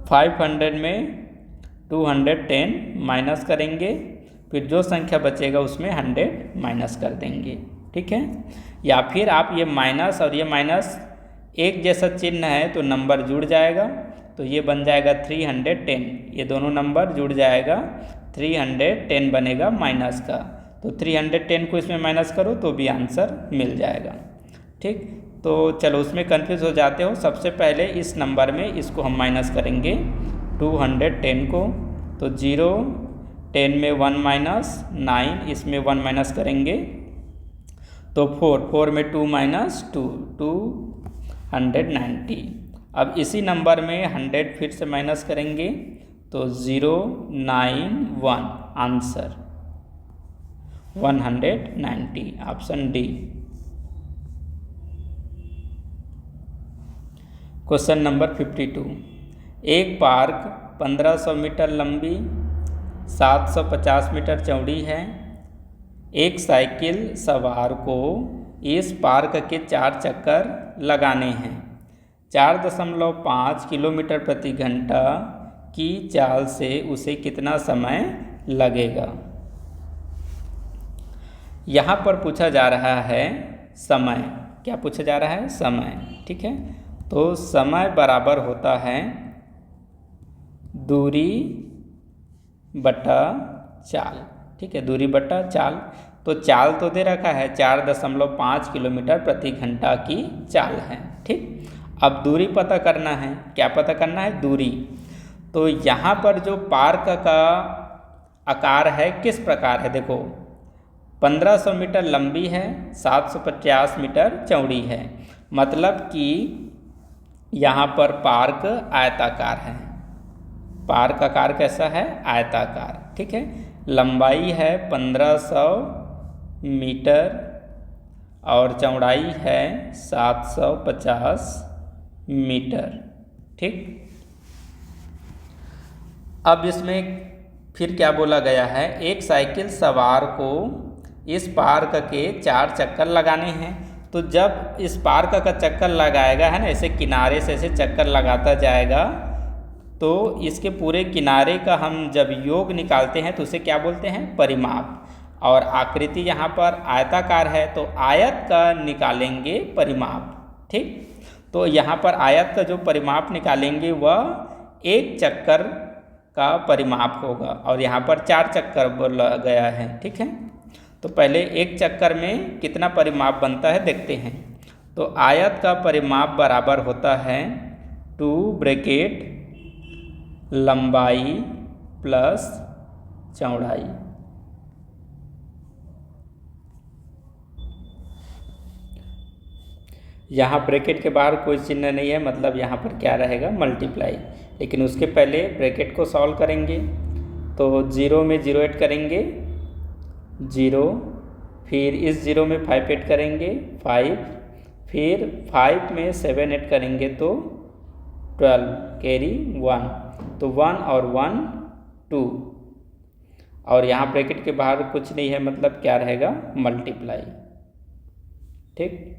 500 में 210 माइनस करेंगे, फिर जो संख्या बचेगा उसमें 100 माइनस कर देंगे। ठीक है, या फिर आप ये माइनस और ये माइनस एक जैसा चिन्ह है तो नंबर जुड़ जाएगा, तो ये बन जाएगा 310, ये दोनों नंबर जुड़ जाएगा, 310 बनेगा माइनस का, तो 310 को इसमें माइनस करो तो भी आंसर मिल जाएगा। ठीक, तो चलो उसमें कंफ्यूज हो जाते हो, सबसे पहले इस नंबर में इसको हम माइनस करेंगे 210 को, तो 0 10 में 1 माइनस 9, इसमें 1 माइनस करेंगे तो 4 में 2 माइनस 2 290। अब इसी नंबर में 100 फिर से माइनस करेंगे तो 091, answer 190, option D. Question number 52, एक पार्क 1500 मीटर लंबी 750 मीटर चौड़ी है। एक साइकिल सवार को इस पार्क के 4 चक्कर लगाने हैं। 4.5 किलोमीटर प्रति घंटा की चाल से उसे कितना समय लगेगा। यहाँ पर पूछा जा रहा है समय। क्या पूछा जा रहा है? समय। ठीक है, तो समय बराबर होता है दूरी बटा चाल। ठीक है, दूरी बटा चाल। तो चाल तो दे रखा है 4.5 किलोमीटर प्रति घंटा की चाल है। ठीक, अब दूरी पता करना है। क्या पता करना है? दूरी। तो यहाँ पर जो पार्क का आकार है किस प्रकार है? देखो, 1500 मीटर लंबी है, 750 मीटर चौड़ी है। मतलब कि यहाँ पर पार्क आयताकार है। पार्क आकार कैसा है? आयताकार। ठीक है, लंबाई है 1500 मीटर और चौड़ाई है 750 मीटर। ठीक, अब इसमें फिर क्या बोला गया है? एक साइकिल सवार को इस पार्क के 4 चक्कर लगाने हैं। तो जब इस पार्क का चक्कर लगाएगा, है ना, ऐसे किनारे से ऐसे चक्कर लगाता जाएगा, तो इसके पूरे किनारे का हम जब योग निकालते हैं तो उसे क्या बोलते हैं? परिमाप। और आकृति यहाँ पर आयताकार है तो आयत का निकालेंगे परिमाप। ठीक, तो यहाँ पर आयत का जो परिमाप निकालेंगे वह एक चक्कर का परिमाप होगा और यहाँ पर 4 चक्कर बोला गया है। ठीक है, तो पहले एक चक्कर में कितना परिमाप बनता है देखते हैं। तो आयत का परिमाप बराबर होता है 2 ब्रैकेट लंबाई प्लस चौड़ाई। यहाँ ब्रैकेट के बाहर कोई चिन्ह नहीं है, मतलब यहाँ पर क्या रहेगा? मल्टीप्लाई। लेकिन उसके पहले ब्रैकेट को सॉल्व करेंगे तो 0 में 0 ऐड करेंगे 0, फिर इस 0 में 5 ऐड करेंगे 5, फिर 5 में 7 ऐड करेंगे तो 12, कैरी 1, तो 1 और 1 2, और यहाँ ब्रैकेट के बाहर कुछ नहीं है, मतलब क्या रहेगा? मल्टीप्लाई। ठीक,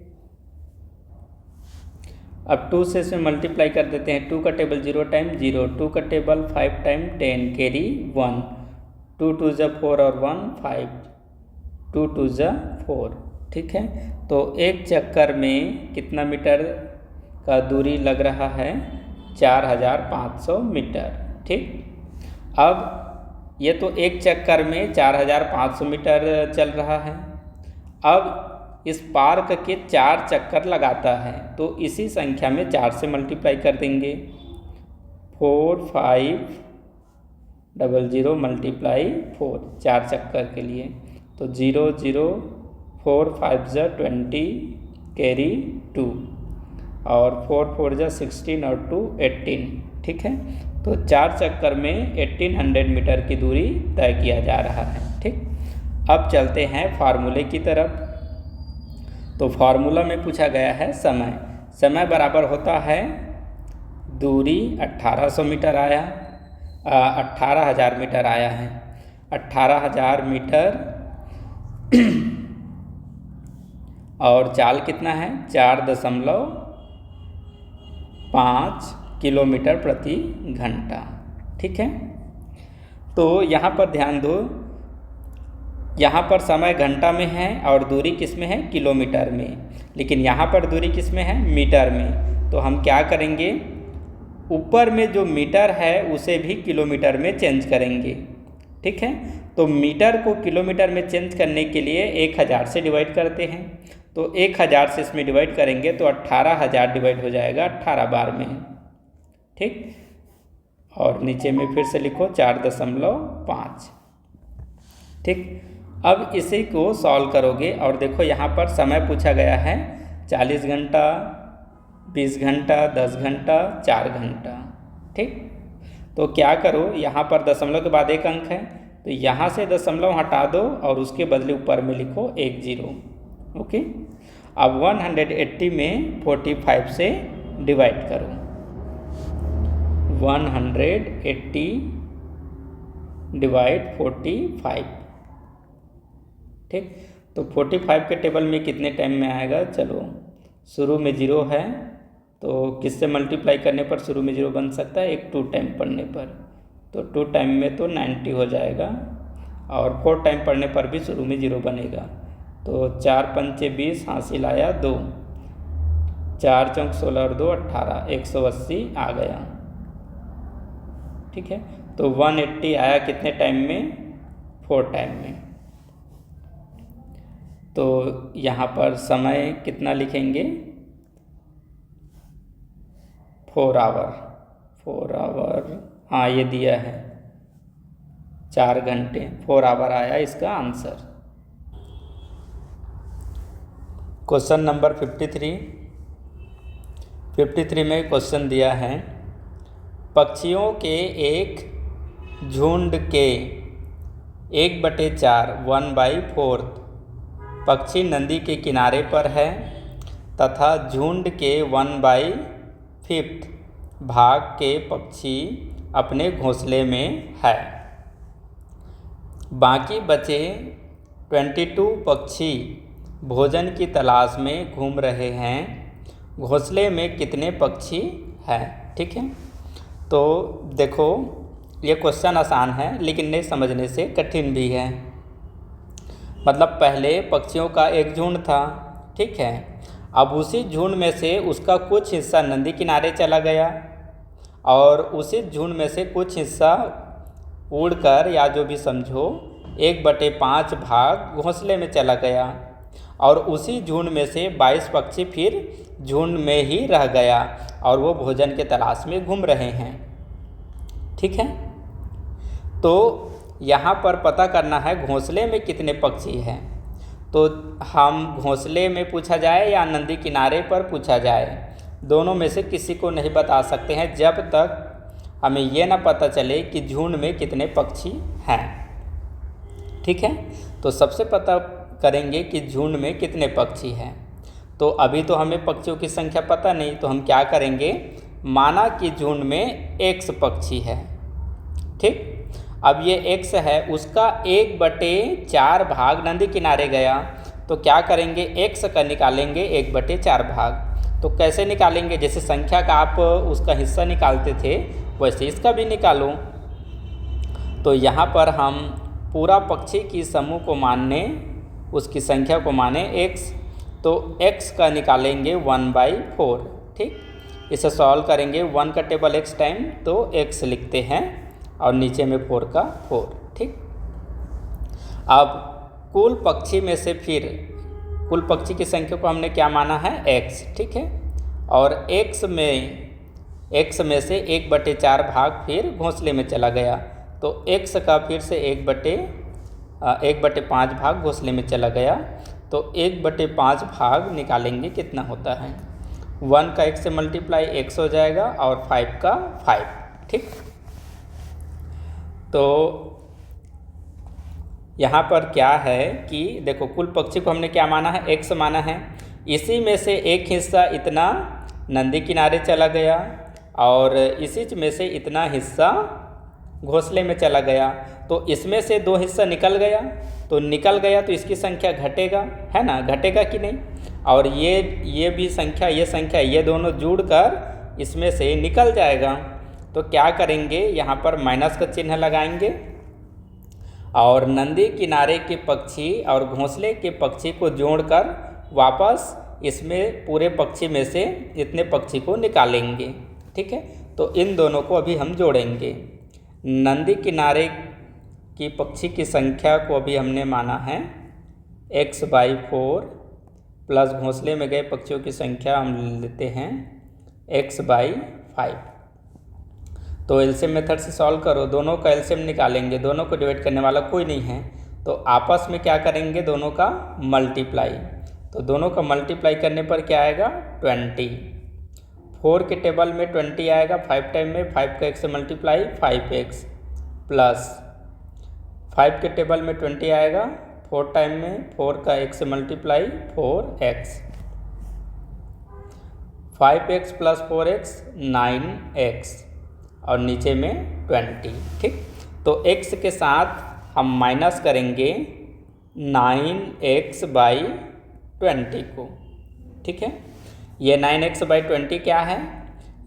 अब 2 से इसमें मल्टीप्लाई कर देते हैं। 2 का टेबल 0 टाइम 0, 2 का टेबल 5 टाइम 10, कैरी 1, 2 2 जा 4 और 1 5, 2 2 जा 4। ठीक है, तो एक चक्कर में कितना मीटर का दूरी लग रहा है? 4500 मीटर। ठीक, अब ये तो एक चक्कर में 4500 मीटर चल रहा है। अब इस पार्क के 4 चक्कर लगाता है तो इसी संख्या में 4 से मल्टीप्लाई कर देंगे। 4 5 0 0 मल्टीप्लाई 4, 4 चक्कर के लिए, तो 0 0 4 5 जा 20, कैरी 2, और 4 4 जा 16 और 2 18। ठीक है, तो 4 चक्कर में 1800 मीटर की दूरी तय किया जा रहा है। ठीक, अब चलते हैं फार्मूले की तरफ। तो फार्मूला में पूछा गया है समय। समय बराबर होता है दूरी 1800 मीटर आया, 18,000 मीटर आया है। 18,000 मीटर और चाल कितना है? 4.5 किलोमीटर प्रति घंटा। ठीक है, तो यहाँ पर ध्यान दो, यहाँ पर समय घंटा में है और दूरी किस में है? किलोमीटर में। लेकिन यहाँ पर दूरी किस में है? मीटर में। तो हम क्या करेंगे? ऊपर में जो मीटर है उसे भी किलोमीटर में चेंज करेंगे। ठीक है, तो मीटर को किलोमीटर में चेंज करने के लिए 1000 से डिवाइड करते हैं। तो 1000 से इसमें डिवाइड करेंगे तो 18,000 डिवाइड हो जाएगा 18 बार में। ठीक, और नीचे में फिर से लिखो 4.5। ठीक, अब इसी को सॉल्व करोगे और देखो यहाँ पर समय पूछा गया है 40 घंटा, 20 घंटा, 10 घंटा, 4 घंटा। ठीक, तो क्या करो, यहाँ पर दशमलव के बाद एक अंक है तो यहाँ से दशमलव हटा दो और उसके बदले ऊपर में लिखो 1 0। ओके, अब 180 में 45 से डिवाइड करो। 180 डिवाइड 45। ठीक, तो 45 के टेबल में कितने टाइम में आएगा? चलो, शुरू में 0 है तो किससे मल्टीप्लाई करने पर शुरू में 0 बन सकता है? एक 2 टाइम पढ़ने पर, तो 2 टाइम में तो 90 हो जाएगा, और 4 टाइम पढ़ने पर भी शुरू में 0 बनेगा। तो 4 पंचे 20, हासिल आया 2, 4 चौक 16 और 2 18, 180 आ गया। ठीक है, तो 180 आया कितने टाइम में? 4 टाइम में। तो यहाँ पर समय कितना लिखेंगे? 4 आवर, 4 आवर, हाँ ये दिया है 4 घंटे, 4 आवर आया इसका आंसर। क्वेश्चन नंबर 53 में क्वेश्चन दिया है, पक्षियों के एक झुंड के 1/4 1/4 पक्षी नदी के किनारे पर है तथा झुंड के 1/5 भाग के पक्षी अपने घोंसले में है। बाकी बचे 22 पक्षी भोजन की तलाश में घूम रहे हैं। घोंसले में कितने पक्षी हैं? ठीक है, तो देखो ये क्वेश्चन आसान है लेकिन नहीं समझने से कठिन भी है। मतलब पहले पक्षियों का एक झुंड था, ठीक है, अब उसी झुंड में से उसका कुछ हिस्सा नदी किनारे चला गया और उसी झुंड में से कुछ हिस्सा उड़कर, या जो भी समझो, 1/5 भाग घोंसले में चला गया और उसी झुंड में से 22 पक्षी फिर झुंड में ही रह गया और वो भोजन के तलाश में घूम रहे हैं। ठीक है, तो यहाँ पर पता करना है घोंसले में कितने पक्षी हैं। तो हम घोंसले में पूछा जाए या नदी किनारे पर पूछा जाए, दोनों में से किसी को नहीं बता सकते हैं जब तक हमें ये ना पता चले कि झुंड में कितने पक्षी हैं। ठीक है, तो सबसे पता करेंगे कि झुंड में कितने पक्षी हैं। तो अभी तो हमें पक्षियों की संख्या पता नहीं, तो हम क्या करेंगे, माना कि झुंड में x पक्षी है। ठीक, अब ये x है, उसका 1/4 भाग नदी किनारे गया, तो क्या करेंगे, x का निकालेंगे 1/4 भाग। तो कैसे निकालेंगे? जैसे संख्या का आप उसका हिस्सा निकालते थे वैसे इसका भी निकालो। तो यहाँ पर हम पूरा पक्षी की समूह को माने, उसकी संख्या को माने x, तो x का निकालेंगे 1/4। ठीक, इसे सॉल्व करेंगे, 1 का टेबल x टाइम तो x लिखते हैं और नीचे में 4 का 4। ठीक, अब कुल पक्षी में से फिर कुल पक्षी की संख्या को हमने क्या माना है, x। ठीक है, और x में से 1/4 भाग फिर घोंसले में चला गया, तो x का फिर से 1/5 भाग घोंसले में चला गया, तो 1/5 भाग निकालेंगे कितना होता है। 1 का 1 से मल्टीप्लाई x हो जाएगा और 5 का 5। ठीक, तो यहाँ पर क्या है कि देखो कुल पक्षी को हमने क्या माना है, x माना है, इसी में से एक हिस्सा इतना नदी किनारे चला गया और इसी में से इतना हिस्सा घोंसले में चला गया, तो इसमें से 2 हिस्सा निकल गया, तो निकल गया तो इसकी संख्या घटेगा, है ना, घटेगा कि नहीं। और ये भी संख्या, ये संख्या, ये दोनों जुड़कर इसमें से निकल जाएगा। तो क्या करेंगे, यहाँ पर माइनस का चिन्ह लगाएंगे और नदी किनारे के पक्षी और घोंसले के पक्षी को जोड़कर वापस इसमें पूरे पक्षी में से इतने पक्षी को निकालेंगे। ठीक है, तो इन दोनों को अभी हम जोड़ेंगे। नदी किनारे की पक्षी की संख्या को अभी हमने माना है x/4 प्लस घोंसले में गए पक्षियों की संख्या हम लेते हैं x/5। तो एलसीएम मेथड से सॉल्व करो, दोनों का एलसीएम निकालेंगे, दोनों को डिवाइड करने वाला कोई नहीं है, तो आपस में क्या करेंगे, दोनों का मल्टीप्लाई। तो दोनों का मल्टीप्लाई करने पर क्या आएगा, 20। 4 के टेबल में 20 आएगा 5 टाइम में, 5 का 1 से मल्टीप्लाई 5x, प्लस 5 के टेबल में 20 आएगा 4 टाइम में, 4 का 1 से multiply 4x, 5x plus 4x 9x और नीचे में 20। ठीक, तो x के साथ हम माइनस करेंगे 9x/20 को। ठीक है, ये 9x/20 क्या है?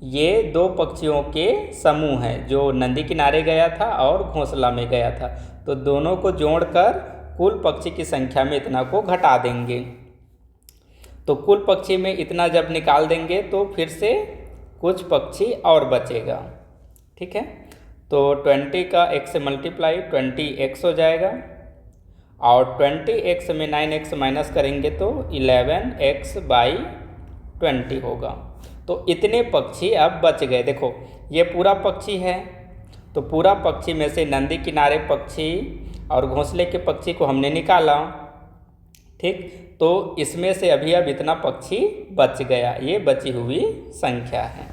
ये दो पक्षियों के समूह है जो नदी किनारे गया था और घोंसला में गया था। तो दोनों को जोड़कर कुल पक्षी की संख्या में इतना को घटा देंगे। तो कुल पक्षी में इतना जब निकाल देंगे तो फिर से कुछ पक्षी और बचेगा। ठीक है, तो 20 का x से मल्टीप्लाई 20x हो जाएगा और 20x में 9x माइनस करेंगे तो 11x/20 होगा। तो इतने पक्षी अब बच गए। देखो ये पूरा पक्षी है, तो पूरा पक्षी में से नदी किनारे पक्षी और घोंसले के पक्षी को हमने निकाला। ठीक, तो इसमें से अभी अब इतना पक्षी बच गया, ये बची हुई संख्या है।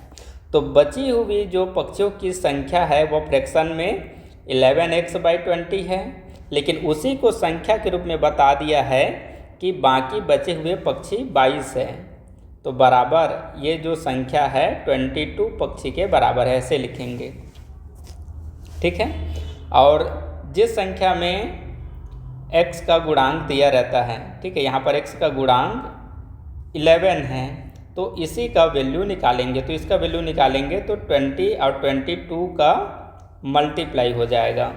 तो बची हुई जो पक्षियों की संख्या है वो फ्रैक्शन में 11x/20 है, लेकिन उसी को संख्या के रूप में बता दिया है कि बाकी बचे हुए पक्षी 22 है। तो बराबर ये जो संख्या है 22 पक्षी के बराबर है, ऐसे लिखेंगे। ठीक है, और जिस संख्या में x का गुणांक दिया रहता है, ठीक है, यहाँ पर x का गुणांक 11 है, तो इसी का वैल्यू निकालेंगे। तो इसका वैल्यू निकालेंगे तो 20 और 22 का मल्टीप्लाई हो जाएगा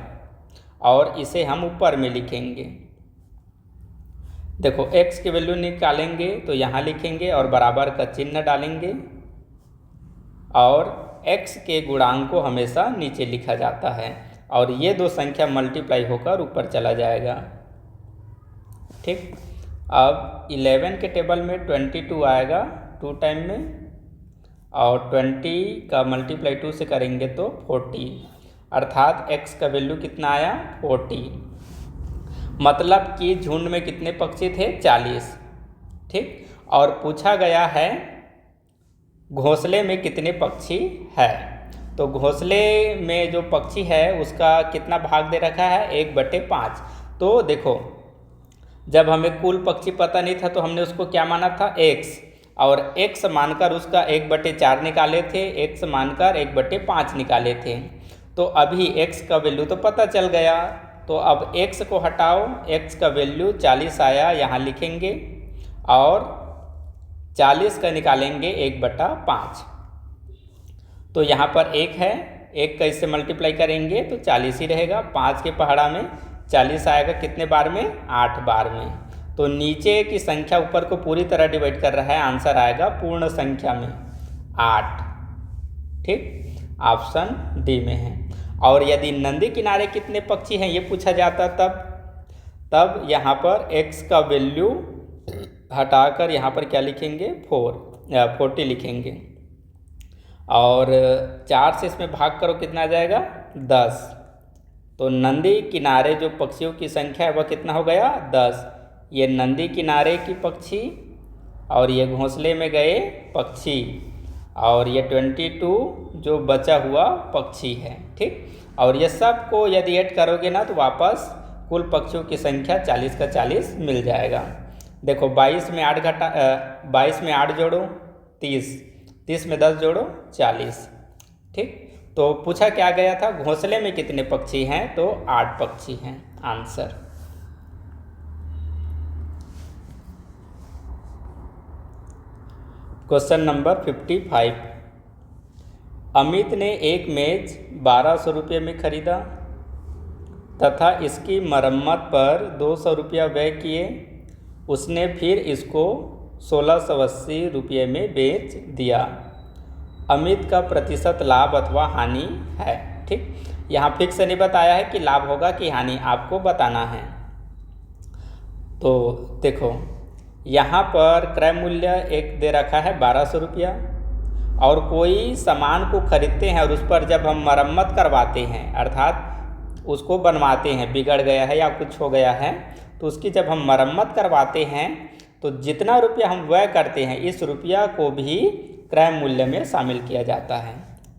और इसे हम ऊपर में लिखेंगे। देखो x की वैल्यू निकालेंगे तो यहाँ लिखेंगे और बराबर का चिन्ह डालेंगे और x के गुणांक को हमेशा नीचे लिखा जाता है और ये दो संख्या मल्टीप्लाई होकर ऊपर चला जाएगा। ठीक, अब 11 के टेबल में 22 आएगा 2 टाइम में और 20 का मल्टीप्लाई 2 से करेंगे तो 40, अर्थात x का वैल्यू कितना आया 40। मतलब कि झुंड में कितने पक्षी थे 40। ठीक, और पूछा गया है घोंसले में कितने पक्षी है। तो घोंसले में जो पक्षी है उसका कितना भाग दे रखा है 1/5। तो देखो जब हमें कुल पक्षी पता नहीं था तो हमने उसको क्या माना था x, और x मानकर उसका 1/4 निकाले थे, x मानकर 1/5 निकाले थे। तो अभी x का वैल्यू तो पता चल गया, तो अब x को हटाओ, x का वैल्यू 40 आया, यहाँ लिखेंगे और 40 का निकालेंगे 1/5। तो यहाँ पर 1 है, 1 का इससे मल्टीप्लाई करेंगे तो 40 ही रहेगा। 5 के पहाड़ा में 40 आएगा कितने बार में 8 बार में। तो नीचे की संख्या ऊपर को पूरी तरह डिवाइड कर रहा है, आंसर आएगा पूर्ण संख्या में 8। ठीक, ऑप्शन डी में है। और यदि नदी किनारे कितने पक्षी हैं ये पूछा जाता तब यहाँ पर x का वैल्यू हटाकर यहाँ पर क्या लिखेंगे 40 लिखेंगे और 4 से इसमें भाग करो कितना आ जाएगा 10। तो नदी किनारे जो पक्षियों की संख्या है वह कितना हो गया 10। ये नदी किनारे की पक्षी और ये घोंसले में गए पक्षी और ये 22 जो बचा हुआ पक्षी है। ठीक, और ये सब को यदि ऐड करोगे ना तो वापस कुल पक्षियों की संख्या 40 का 40 मिल जाएगा। देखो 22 में 8 जोड़ो 30, 30 में 10 जोड़ो 40। ठीक, तो पूछा क्या गया था घोंसले में कितने पक्षी हैं, तो 8 पक्षी हैं आंसर। Question number 55। अमित ने एक मेज 1200 रुपये में खरीदा तथा इसकी मरम्मत पर 200 रुपया व्यय किए। उसने फिर इसको 1680 रुपये में बेच दिया। अमित का प्रतिशत लाभ अथवा हानि है। ठीक, यहाँ फिक्स नहीं बताया है कि लाभ होगा कि हानि, आपको बताना है। तो देखो यहाँ पर क्रय मूल्य एक दे रखा है 1200 रुपया और कोई सामान को खरीदते हैं और उस पर जब हम मरम्मत करवाते हैं अर्थात उसको बनवाते हैं, बिगड़ गया है या कुछ हो गया है, तो उसकी जब हम मरम्मत करवाते हैं तो जितना रुपया हम व्यय करते हैं इस रुपया को भी क्रय मूल्य में शामिल किया जाता है।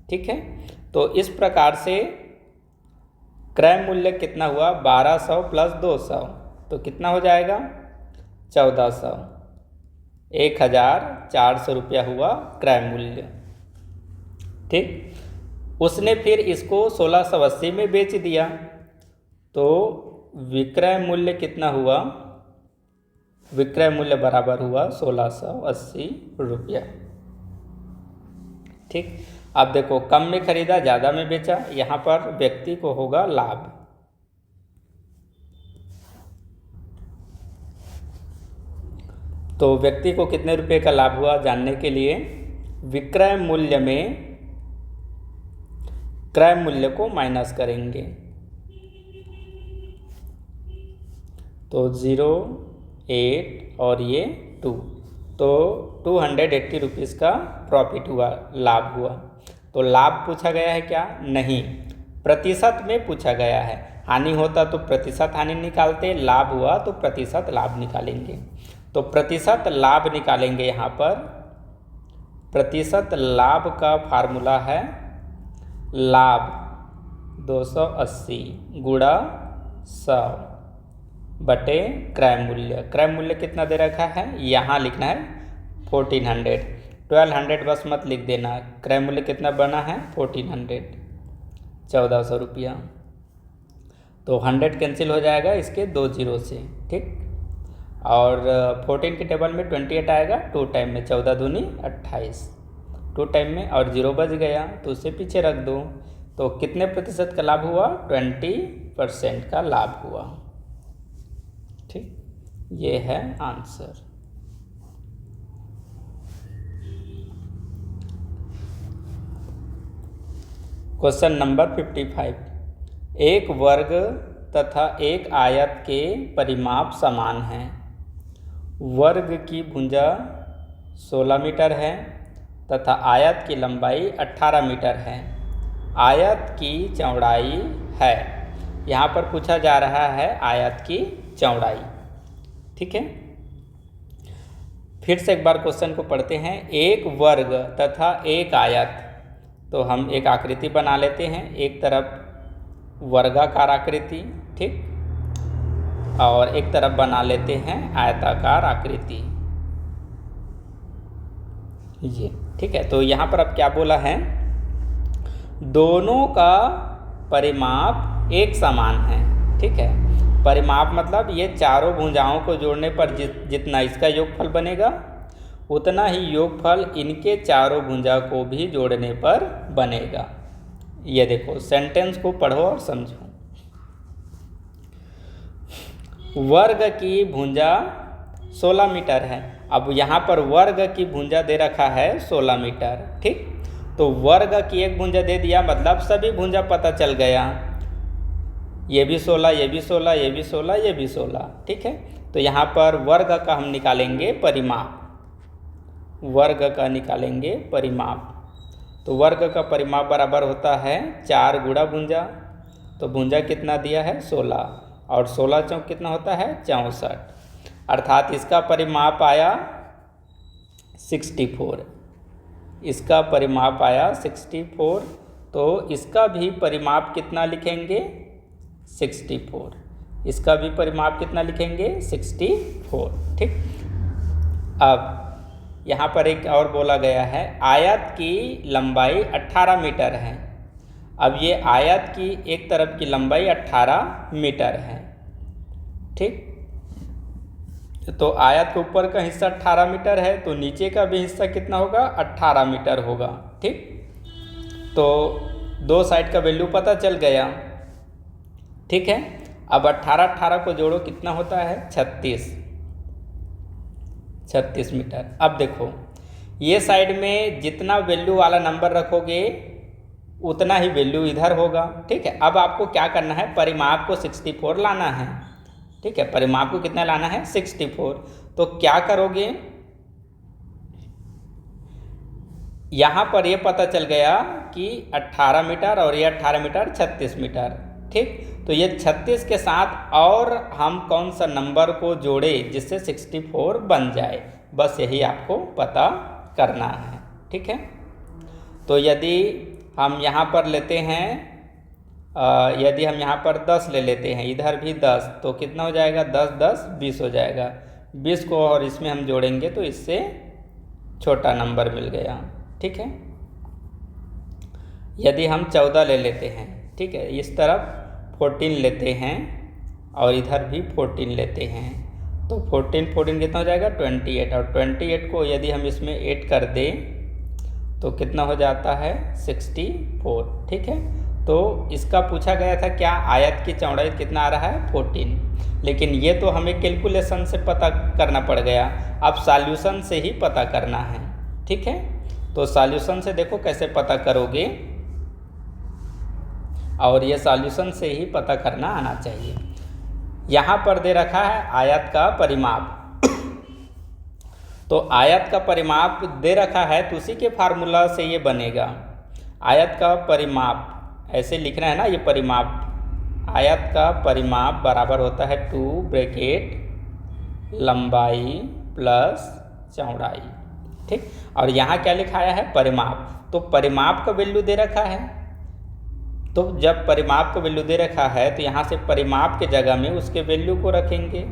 ठीक है, तो इस प्रकार से क्रय मूल्य कितना हुआ 1200 प्लस 200 तो कितना हो जाएगा 1400, 1400 रुपया हुआ क्रय मूल्य। ठीक, उसने फिर इसको 1680 में बेच दिया। तो विक्रय मूल्य कितना हुआ? विक्रय मूल्य बराबर हुआ 1680 रुपया। ठीक, अब देखो कम में खरीदा ज़्यादा में बेचा, यहाँ पर व्यक्ति को होगा लाभ। तो व्यक्ति को कितने रुपए का लाभ हुआ जानने के लिए विक्रय मूल्य में क्रय मूल्य को माइनस करेंगे। तो 0, 8 और ये 2, तो 280 रुपीज़ का प्रॉफिट हुआ, लाभ हुआ। तो लाभ पूछा गया है क्या? नहीं, प्रतिशत में पूछा गया है। हानि होता तो प्रतिशत हानि निकालते, लाभ हुआ तो प्रतिशत लाभ निकालेंगे। तो प्रतिशत लाभ निकालेंगे। यहाँ पर प्रतिशत लाभ का फार्मूला है लाभ 280 गुणा 100 बटे क्रय मूल्य। क्रय मूल्य कितना दे रखा है? यहाँ लिखना है 1400, 1200 बस मत लिख देना। क्रय मूल्य कितना बना है? 1400, 1400 रुपया। तो 100 कैंसिल हो जाएगा इसके 2 जीरो से। ठीक, और 14 के टेबल में 28 आएगा, 2 टाइम में 14 दूनी 28, 2 टाइम में और 0 बच गया तो उसे पीछे रख दो। तो कितने प्रतिशत का लाभ हुआ? 20% का लाभ हुआ। ठीक, ये है आंसर। क्वेश्चन नंबर 55, एक वर्ग तथा एक आयत के परिमाप समान हैं। वर्ग की भुजा 16 मीटर है तथा आयत की लंबाई 18 मीटर है। आयत की चौड़ाई है। यहाँ पर पूछा जा रहा है आयत की चौड़ाई। ठीक है, फिर से एक बार क्वेश्चन को पढ़ते हैं। एक वर्ग तथा एक आयत, तो हम एक आकृति बना लेते हैं। एक तरफ वर्गाकार आकृति, ठीक, और एक तरफ बना लेते हैं आयताकार आकृति, ये। ठीक है, तो यहाँ पर अब क्या बोला है? दोनों का परिमाप एक समान है। ठीक है, परिमाप मतलब ये चारों भुजाओं को जोड़ने पर जितना इसका योगफल बनेगा उतना ही योगफल इनके चारों भुजा को भी जोड़ने पर बनेगा। ये देखो, सेंटेंस को पढ़ो और समझो। वर्ग की भुजा 16 मीटर है। अब यहाँ पर वर्ग की भुजा दे रखा है 16 मीटर। ठीक, तो वर्ग की एक भुजा दे दिया मतलब सभी भुजा पता चल गया। ये भी 16, ये भी 16, ये भी 16, ये भी 16। ठीक है, तो यहाँ पर वर्ग का हम निकालेंगे परिमाप। वर्ग का निकालेंगे परिमाप। तो वर्ग का परिमाप बराबर होता है 4 गुणा भुजा। तो भुजा कितना दिया है? 16, और 16 चौक कितना होता है? 64। अर्थात इसका परिमाप आया 64। इसका परिमाप आया 64, तो इसका भी परिमाप कितना लिखेंगे? 64। इसका भी परिमाप कितना लिखेंगे? 64। ठीक, अब यहाँ पर एक और बोला गया है, आयत की लंबाई 18 मीटर है। अब ये आयत की एक तरफ की लंबाई 18 मीटर है। ठीक, तो आयत के ऊपर का हिस्सा 18 मीटर है, तो नीचे का भी हिस्सा कितना होगा? 18 मीटर होगा। ठीक, तो दो साइड का वैल्यू पता चल गया। ठीक है, अब 18 को जोड़ो, कितना होता है? 36 मीटर। अब देखो, ये साइड में जितना वैल्यू वाला नंबर रखोगे उतना ही वैल्यू इधर होगा। ठीक है, अब आपको क्या करना है? परिमाप को 64 लाना है। ठीक है, परिमाप को कितना लाना है? 64। तो क्या करोगे? यहाँ पर ये पता चल गया कि 18 मीटर और ये 18 मीटर 36 मीटर। ठीक, तो ये 36 के साथ और हम कौन सा नंबर को जोड़े जिससे 64 बन जाए, बस यही आपको पता करना है। ठीक है, तो यदि हम यहाँ पर लेते हैं, यदि हम यहाँ पर 10 ले लेते हैं, इधर भी 10, तो कितना हो जाएगा? 10 10 20 हो जाएगा। 20 को और इसमें हम जोड़ेंगे तो इससे छोटा नंबर मिल गया। ठीक है, यदि हम 14 ले लेते हैं, ठीक है, इस तरफ 14 लेते हैं, और इधर भी 14 लेते हैं तो 14 कितना हो जाएगा 28, और 28 को यदि हम इसमें 8 कर दें तो कितना हो जाता है 64। ठीक है, तो इसका पूछा गया था क्या आयत की चौड़ाई कितना आ रहा है 14, लेकिन ये तो हमें कैलकुलेशन से पता करना पड़ गया, अब सॉल्यूशन से ही पता करना है। ठीक है, तो सॉल्यूशन से देखो कैसे पता करोगे, और ये सॉल्यूशन से ही पता करना आना चाहिए। यहाँ पर दे रखा है आयत का परिमाप, तो आयत का परिमाप दे रखा है तो उसी के फार्मूला से ये बनेगा। आयत का परिमाप ऐसे लिखना है ना, ये परिमाप, आयत का परिमाप बराबर होता है 2 ब्रैकेट लंबाई प्लस चौड़ाई। ठीक, और यहाँ क्या लिखाया है परिमाप, तो परिमाप का वैल्यू दे रखा है, तो जब परिमाप का वैल्यू दे रखा है तो यहाँ से परिमाप के जगह में उसके वैल्यू को रखेंगे,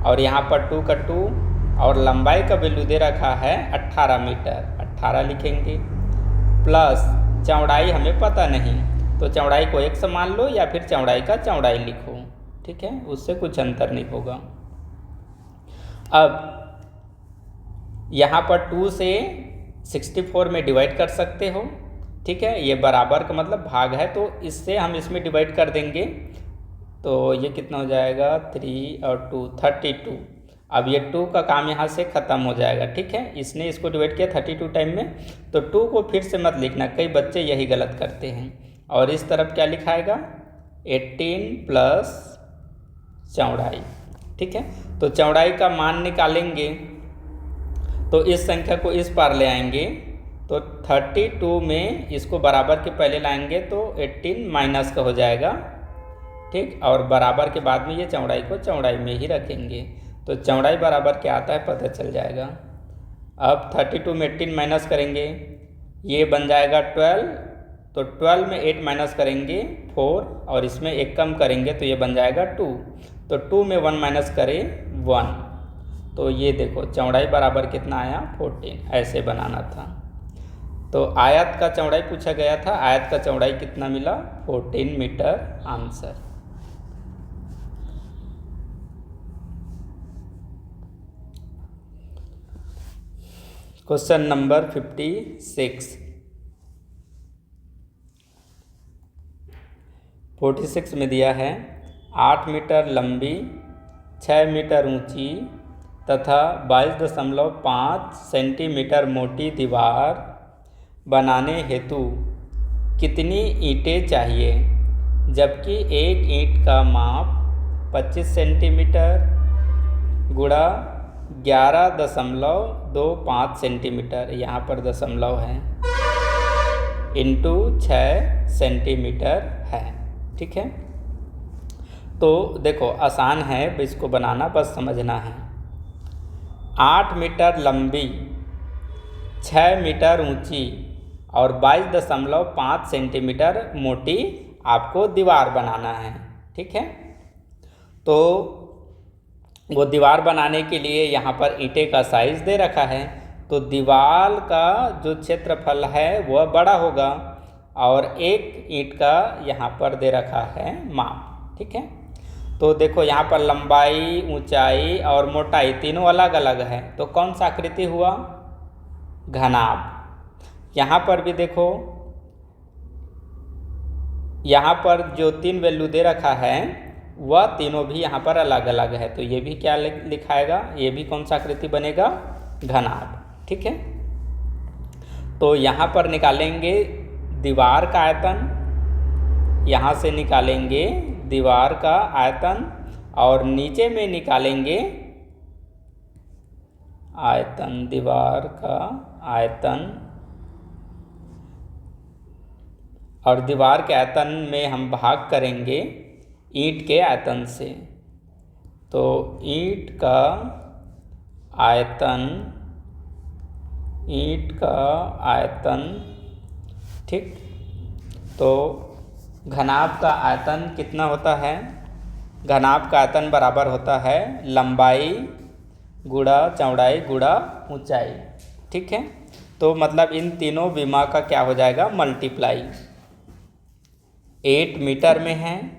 और यहाँ पर 2 का 2, और लंबाई का वैल्यू दे रखा है 18 मीटर, 18 लिखेंगे, प्लस चौड़ाई हमें पता नहीं तो चौड़ाई को 1 से मान लो या फिर चौड़ाई का चौड़ाई लिखो। ठीक है, उससे कुछ अंतर नहीं होगा। अब यहाँ पर 2 से 64 में डिवाइड कर सकते हो। ठीक है, ये बराबर का मतलब भाग है, तो इससे हम इसमें डिवाइड कर देंगे तो ये कितना हो जाएगा 3 और 2 32। अब ये 2 का काम यहाँ से ख़त्म हो जाएगा। ठीक है, इसने इसको डिवाइड किया 32 टाइम में, तो 2 को फिर से मत लिखना, कई बच्चे यही गलत करते हैं। और इस तरफ क्या लिखाएगा 18 प्लस चौड़ाई। ठीक है, तो चौड़ाई का मान निकालेंगे तो इस संख्या को इस पार ले आएंगे, तो 32 में इसको बराबर के पहले लाएंगे तो 18 माइनस का हो जाएगा। ठीक, और बराबर के बाद में ये चौड़ाई को चौड़ाई में ही रखेंगे, तो चौड़ाई बराबर क्या आता है पता चल जाएगा। अब 32 में 18 माइनस करेंगे, ये बन जाएगा 12, तो 12 में 8 माइनस करेंगे 4, और इसमें 1 कम करेंगे तो ये बन जाएगा 2, तो 2 में 1 माइनस करें 1, तो ये देखो चौड़ाई बराबर कितना आया 14। ऐसे बनाना था। तो आयत का चौड़ाई पूछा गया था, आयत का चौड़ाई कितना मिला 14 मीटर आंसर। क्वेश्चन नंबर 46 में दिया है 8 मीटर लंबी, 6 मीटर ऊंची तथा 22.5 सेंटीमीटर मोटी दीवार बनाने हेतु कितनी ईंटें चाहिए, जबकि एक ईंट का माप 25 सेंटीमीटर गुणा 11.25 सेंटीमीटर, यहाँ पर दशमलव है, इंटू 6 सेंटीमीटर है। ठीक है, तो देखो आसान है इसको बनाना, बस समझना है। 8 मीटर लंबी, 6 मीटर ऊंची और 22.5 सेंटीमीटर मोटी आपको दीवार बनाना है। ठीक है, तो वो दीवार बनाने के लिए यहाँ पर ईंटें का साइज़ दे रखा है, तो दीवार का जो क्षेत्रफल है वह बड़ा होगा, और एक ईंट का यहाँ पर दे रखा है माप। ठीक है, तो देखो यहाँ पर लंबाई, ऊंचाई और मोटाई तीनों अलग अलग है, तो कौन सा आकृति हुआ घनाभ। यहाँ पर भी देखो, यहाँ पर जो 3 वैल्यू दे रखा है वह तीनों भी यहाँ पर अलग अलग है, तो ये भी क्या लिखाएगा, ये भी कौन सा आकृति बनेगा घनाभ। ठीक है, तो यहाँ पर निकालेंगे दीवार का आयतन, यहाँ से निकालेंगे दीवार का आयतन, और नीचे में निकालेंगे आयतन, दीवार का आयतन, और दीवार के आयतन में हम भाग करेंगे ईंट के आयतन से, तो ईंट का आयतन, ईंट का आयतन। ठीक, तो घनाभ का आयतन कितना होता है, घनाभ का आयतन बराबर होता है लंबाई गुणा चौड़ाई गुणा ऊंचाई। ठीक है, तो मतलब इन तीनों विमा का क्या हो जाएगा मल्टीप्लाई। 8 मीटर में है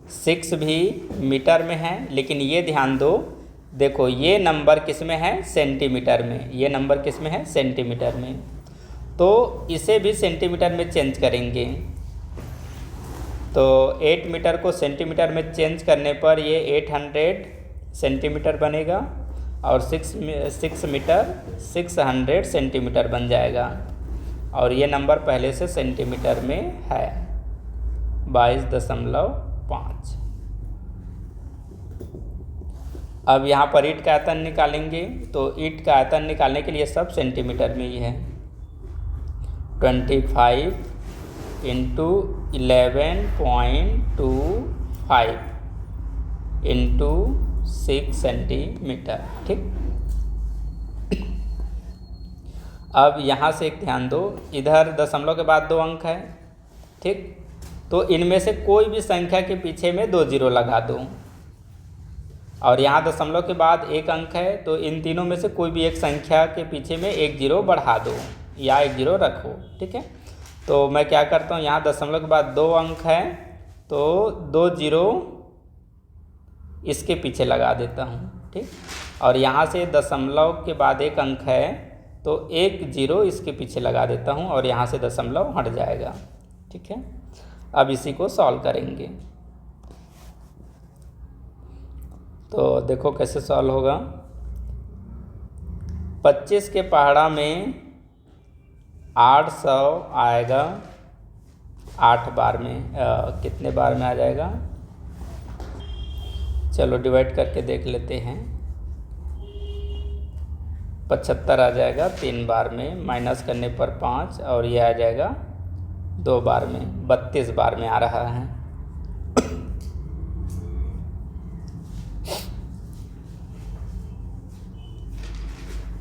6 भी मीटर में है, लेकिन ये ध्यान दो, देखो ये नंबर किस में है, सेंटीमीटर में, ये नंबर किस में है, सेंटीमीटर में। तो इसे भी सेंटीमीटर में चेंज करेंगे, तो 8 मीटर को सेंटीमीटर में चेंज करने पर ये 800 सेंटीमीटर बनेगा, और 6 मीटर 600 सेंटीमीटर बन जाएगा। और ये नंबर पहले से सेंटीमीटर में है 22.5। अब यहाँ पर ईंट का आयतन निकालेंगे, तो ईंट का आयतन निकालने के लिए सब सेंटीमीटर में ही है। 25 इंटू 11.25 इंटू 6 सेंटीमीटर, ठीक। अब यहाँ से एक ध्यान दो, इधर दशमलव के बाद 2 अंक है, ठीक। तो इनमें से कोई भी संख्या के पीछे में 2 जीरो लगा दो, और यहाँ दशमलव के बाद 1 अंक है, तो इन तीनों में से कोई भी एक संख्या के पीछे में 1 जीरो बढ़ा दो या 1 जीरो रखो, ठीक है। तो मैं क्या करता हूँ, यहाँ दशमलव के बाद 2 अंक है, तो 2 जीरो इसके पीछे लगा देता हूँ, ठीक। और यहाँ से दशमलव के बाद 1 अंक है, तो 1 जीरो इसके पीछे लगा देता हूँ, और यहाँ से दशमलव हट जाएगा, ठीक है। अब इसी को सॉल्व करेंगे, तो देखो कैसे सॉल्व होगा। 25 के पहाड़ा में 800 आएगा 8 बार में, कितने बार में आ जाएगा, चलो डिवाइड करके देख लेते हैं। 75 आ जाएगा 3 बार में, माइनस करने पर 5, और ये आ जाएगा 2 बार में, 32 बार में आ रहा है।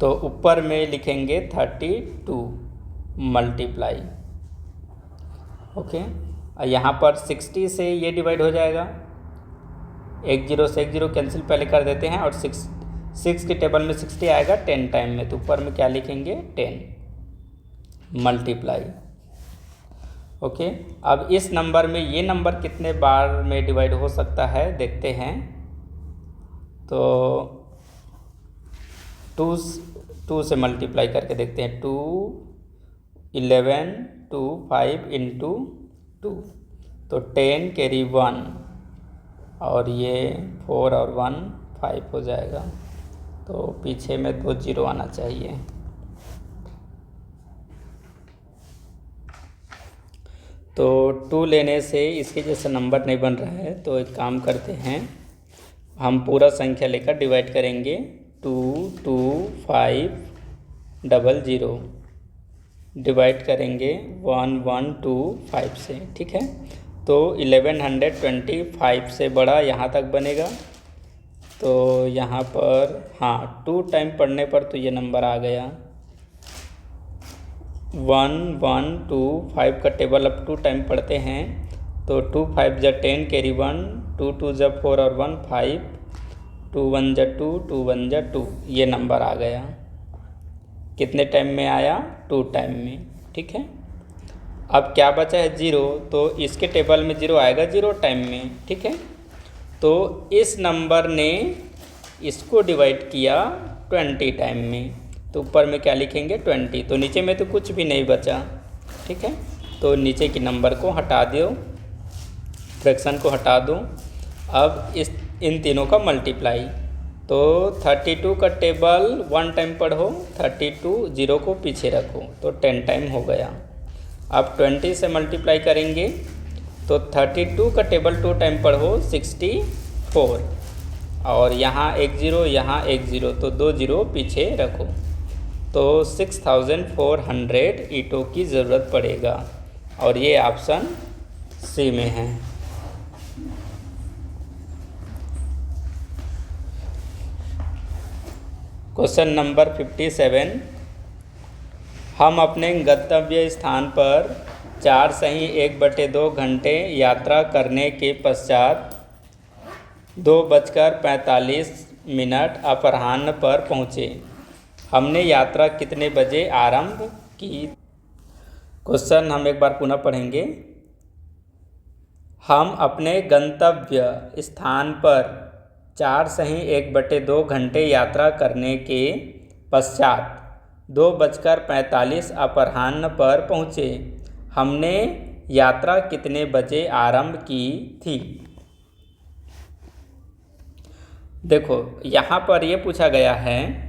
तो ऊपर में लिखेंगे 32 मल्टीप्लाई, ओके। यहाँ पर 60 से ये डिवाइड हो जाएगा, 1 जीरो से 1 जीरो कैंसिल पहले कर देते हैं, और 6 के टेबल में 60 आएगा 10 टाइम में, तो ऊपर में क्या लिखेंगे 10 मल्टीप्लाई, ओके। अब इस नंबर में ये नंबर कितने बार में डिवाइड हो सकता है देखते हैं। तो 2 से मल्टीप्लाई करके देखते हैं, 2 11 2 5 इंटू 2, तो 10 कैरी 1, और ये 4 और 1 5 हो जाएगा, तो पीछे में 2 जीरो आना चाहिए। तो 2 लेने से इसके जैसा नंबर नहीं बन रहा है, तो एक काम करते हैं, हम पूरा संख्या लेकर डिवाइड करेंगे। 2 2 5 00 डिवाइड करेंगे 1 1 2 5 से, ठीक है। तो 1125 से बड़ा यहाँ तक बनेगा, तो यहाँ पर हाँ 2 टाइम पढ़ने पर तो ये नंबर आ गया। 1 1 2 5 का टेबल अब 2 टाइम पढ़ते हैं, तो 2 5 जा 10 कैरी 1, 2 2 जा 4 और 1 5, 2 1 जा 2, 2 1 जा 2, ये नंबर आ गया। कितने टाइम में आया, 2 टाइम में, ठीक है। अब क्या बचा है 0, तो इसके टेबल में 0 आएगा 0 टाइम में, ठीक है। तो इस नंबर ने इसको डिवाइड किया 20 टाइम में, तो ऊपर में क्या लिखेंगे 20, तो नीचे में तो कुछ भी नहीं बचा, ठीक है। तो नीचे के नंबर को हटा दो, फ्रैक्शन को हटा दो। अब इन तीनों का मल्टीप्लाई, तो 32 का टेबल 1 टाइम पढ़ो, 32 0 को पीछे रखो, तो 10 टाइम हो गया। अब 20 से मल्टीप्लाई करेंगे, तो 32 का टेबल 2 टाइम पढ़ो 64, और यहाँ 1 जीरो यहाँ 1 जीरो, तो 2 जीरो पीछे रखो, तो 6400 ईंटों की ज़रूरत पड़ेगा, और ये ऑप्शन सी में है। क्वेश्चन नंबर 57, हम अपने गंतव्य स्थान पर 4 सही 1/2 घंटे यात्रा करने के पश्चात 2:45 अपराह्न पर पहुँचे। हमने यात्रा कितने बजे आरंभ की। क्वेश्चन हम एक बार पुनः पढ़ेंगे। हम अपने गंतव्य स्थान पर 4 1/2 घंटे यात्रा करने के पश्चात 2:45 अपराह्न पर पहुँचे। हमने यात्रा कितने बजे आरंभ की थी? देखो यहाँ पर ये पूछा गया है,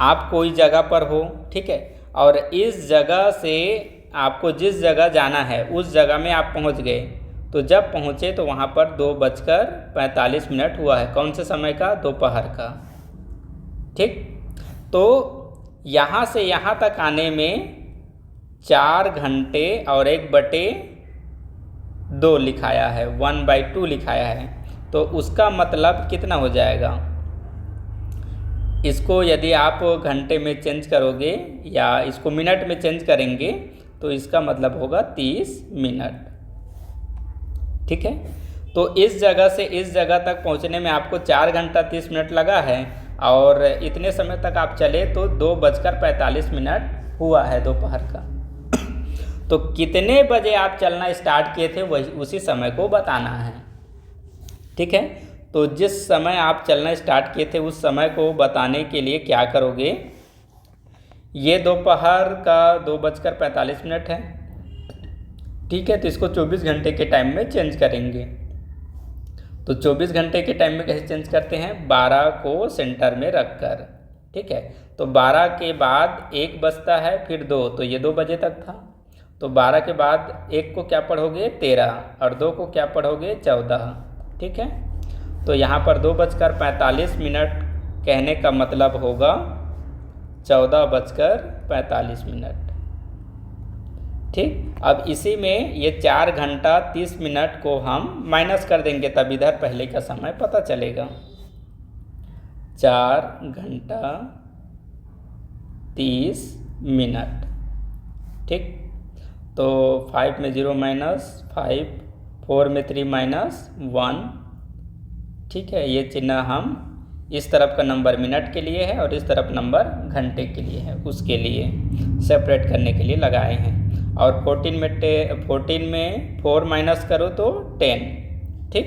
आप कोई जगह पर हो, ठीक है, और इस जगह से आपको जिस जगह जाना है उस जगह में आप पहुँच गए। तो जब पहुँचे तो वहाँ पर 2:45 हुआ है। कौन से समय का? दोपहर का। ठीक, तो यहाँ से यहाँ तक आने में 4 घंटे और 1/2 लिखाया है, 1/2 लिखाया है। तो उसका मतलब कितना हो जाएगा? इसको यदि आप घंटे में चेंज करोगे या इसको मिनट में चेंज करेंगे तो इसका मतलब होगा 30 मिनट। ठीक है, तो इस जगह से इस जगह तक पहुंचने में आपको 4 घंटा 30 मिनट लगा है और इतने समय तक आप चले तो 2:45 हुआ है दोपहर का। तो कितने बजे आप चलना स्टार्ट किए थे वही उसी समय को बताना है। ठीक है, तो जिस समय आप चलना स्टार्ट किए थे उस समय को बताने के लिए क्या करोगे? ये दोपहर का 2:45 है, ठीक है, तो इसको 24 घंटे के टाइम में चेंज करेंगे। तो 24 घंटे के टाइम में कैसे चेंज करते हैं? 12 को सेंटर में रखकर। ठीक है, तो 12 के बाद 1 बजता है, फिर 2, तो ये 2 बजे तक था। तो 12 के बाद 1 को क्या पढ़ोगे? 13, और 2 को क्या पढ़ोगे? 14। ठीक है, तो यहाँ पर 2:45 कहने का मतलब होगा 14:45। ठीक, अब इसी में ये 4 घंटा 30 मिनट को हम माइनस कर देंगे, तब इधर पहले का समय पता चलेगा। 4 घंटा 30 मिनट। ठीक, तो 5 में 0 -5, 4 में 3 -1। ठीक है, ये चिन्ह हम इस तरफ का नंबर मिनट के लिए है और इस तरफ नंबर घंटे के लिए है, उसके लिए सेपरेट करने के लिए लगाए हैं। और 14 में 4 माइनस करो तो 10। ठीक,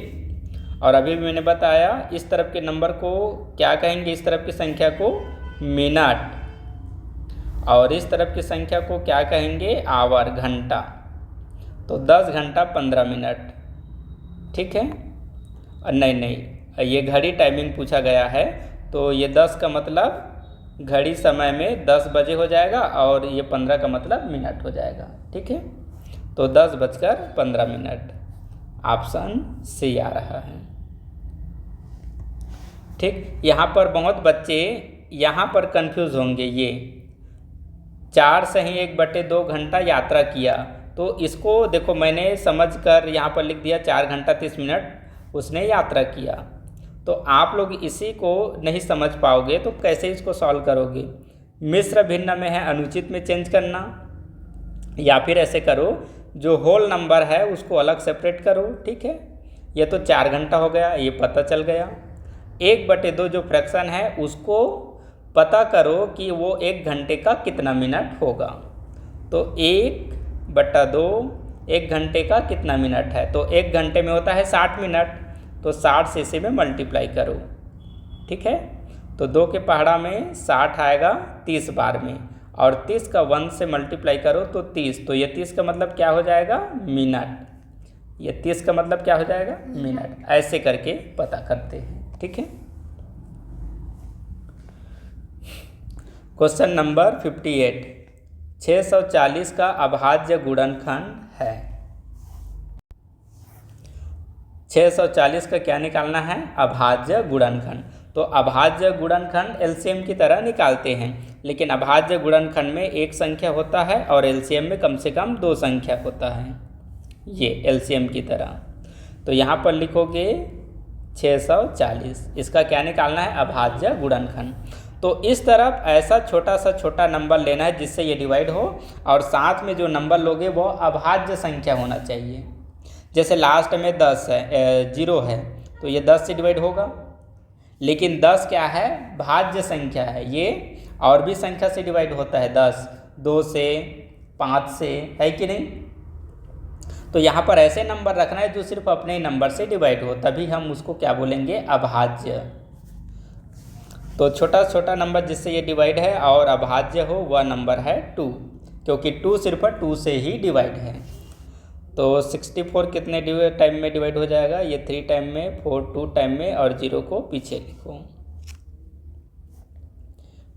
और अभी भी मैंने बताया इस तरफ के नंबर को क्या कहेंगे? इस तरफ की संख्या को मिनट, और इस तरफ की संख्या को क्या कहेंगे? आवर, घंटा। तो 10 घंटा 15 मिनट। ठीक है, नहीं, ये घड़ी टाइमिंग पूछा गया है, तो ये 10 का मतलब घड़ी समय में 10 बजे हो जाएगा और ये 15 का मतलब मिनट हो जाएगा। ठीक है, तो 10:15। ऑप्शन सी आ रहा है। ठीक, यहाँ पर बहुत बच्चे यहाँ पर कंफ्यूज होंगे। ये 4 से ही 1/2 घंटा यात्रा किया, तो इसको देखो मैंने समझ कर यहाँ पर लिख दिया 4 घंटा 30 मिनट उसने यात्रा किया। तो आप लोग इसी को नहीं समझ पाओगे तो कैसे इसको सॉल्व करोगे? मिश्र भिन्न में है, अनुचित में चेंज करना, या फिर ऐसे करो जो होल नंबर है उसको अलग सेपरेट करो। ठीक है, ये तो 4 घंटा हो गया, ये पता चल गया। 1/2 जो फ्रैक्शन है उसको पता करो कि वो 1 घंटे का कितना मिनट होगा। तो 1/2 1 घंटे का कितना मिनट है? तो 1 घंटे में होता है 60 मिनट, तो 60 से इसे में मल्टीप्लाई करो। ठीक है, तो 2 के पहाड़ा में 60 आएगा 30 बार में, और 30 का 1 से मल्टीप्लाई करो तो 30, तो ये 30 का मतलब क्या हो जाएगा? मिनट। ये 30 का मतलब क्या हो जाएगा? मिनट। ऐसे करके पता करते हैं। ठीक है, क्वेश्चन नंबर 58, 640 का अभाज्य गुणनखंड है। 640 का क्या निकालना है? अभाज्य गुणनखंड। तो अभाज्य गुणनखंड एलसीएम की तरह निकालते हैं, लेकिन अभाज्य गुणनखंड में एक संख्या होता है और एलसीएम में कम से कम 2 संख्या होता है, ये एलसीएम की तरह। तो यहाँ पर लिखोगे 640, इसका क्या निकालना है? अभाज्य गुणनखंड। तो इस तरफ ऐसा छोटा सा छोटा नंबर लेना है जिससे ये डिवाइड हो, और साथ में जो नंबर लोगे वो अभाज्य संख्या होना चाहिए। जैसे लास्ट में 10 है, 0 है, तो ये 10 से डिवाइड होगा, लेकिन 10 क्या है? भाज्य संख्या है, ये और भी संख्या से डिवाइड होता है। 10 2 से, 5 से, है कि नहीं? तो यहाँ पर ऐसे नंबर रखना है जो सिर्फ अपने ही नंबर से डिवाइड हो, तभी हम उसको क्या बोलेंगे, अभाज्य। तो छोटा छोटा नंबर जिससे ये डिवाइड है और अभाज्य हो वह नंबर है 2, क्योंकि 2 सिर्फ 2 से ही डिवाइड है। तो 64 कितने टाइम में डिवाइड हो जाएगा, ये 3 टाइम में, 4 2 टाइम में और 0 को पीछे लिखो।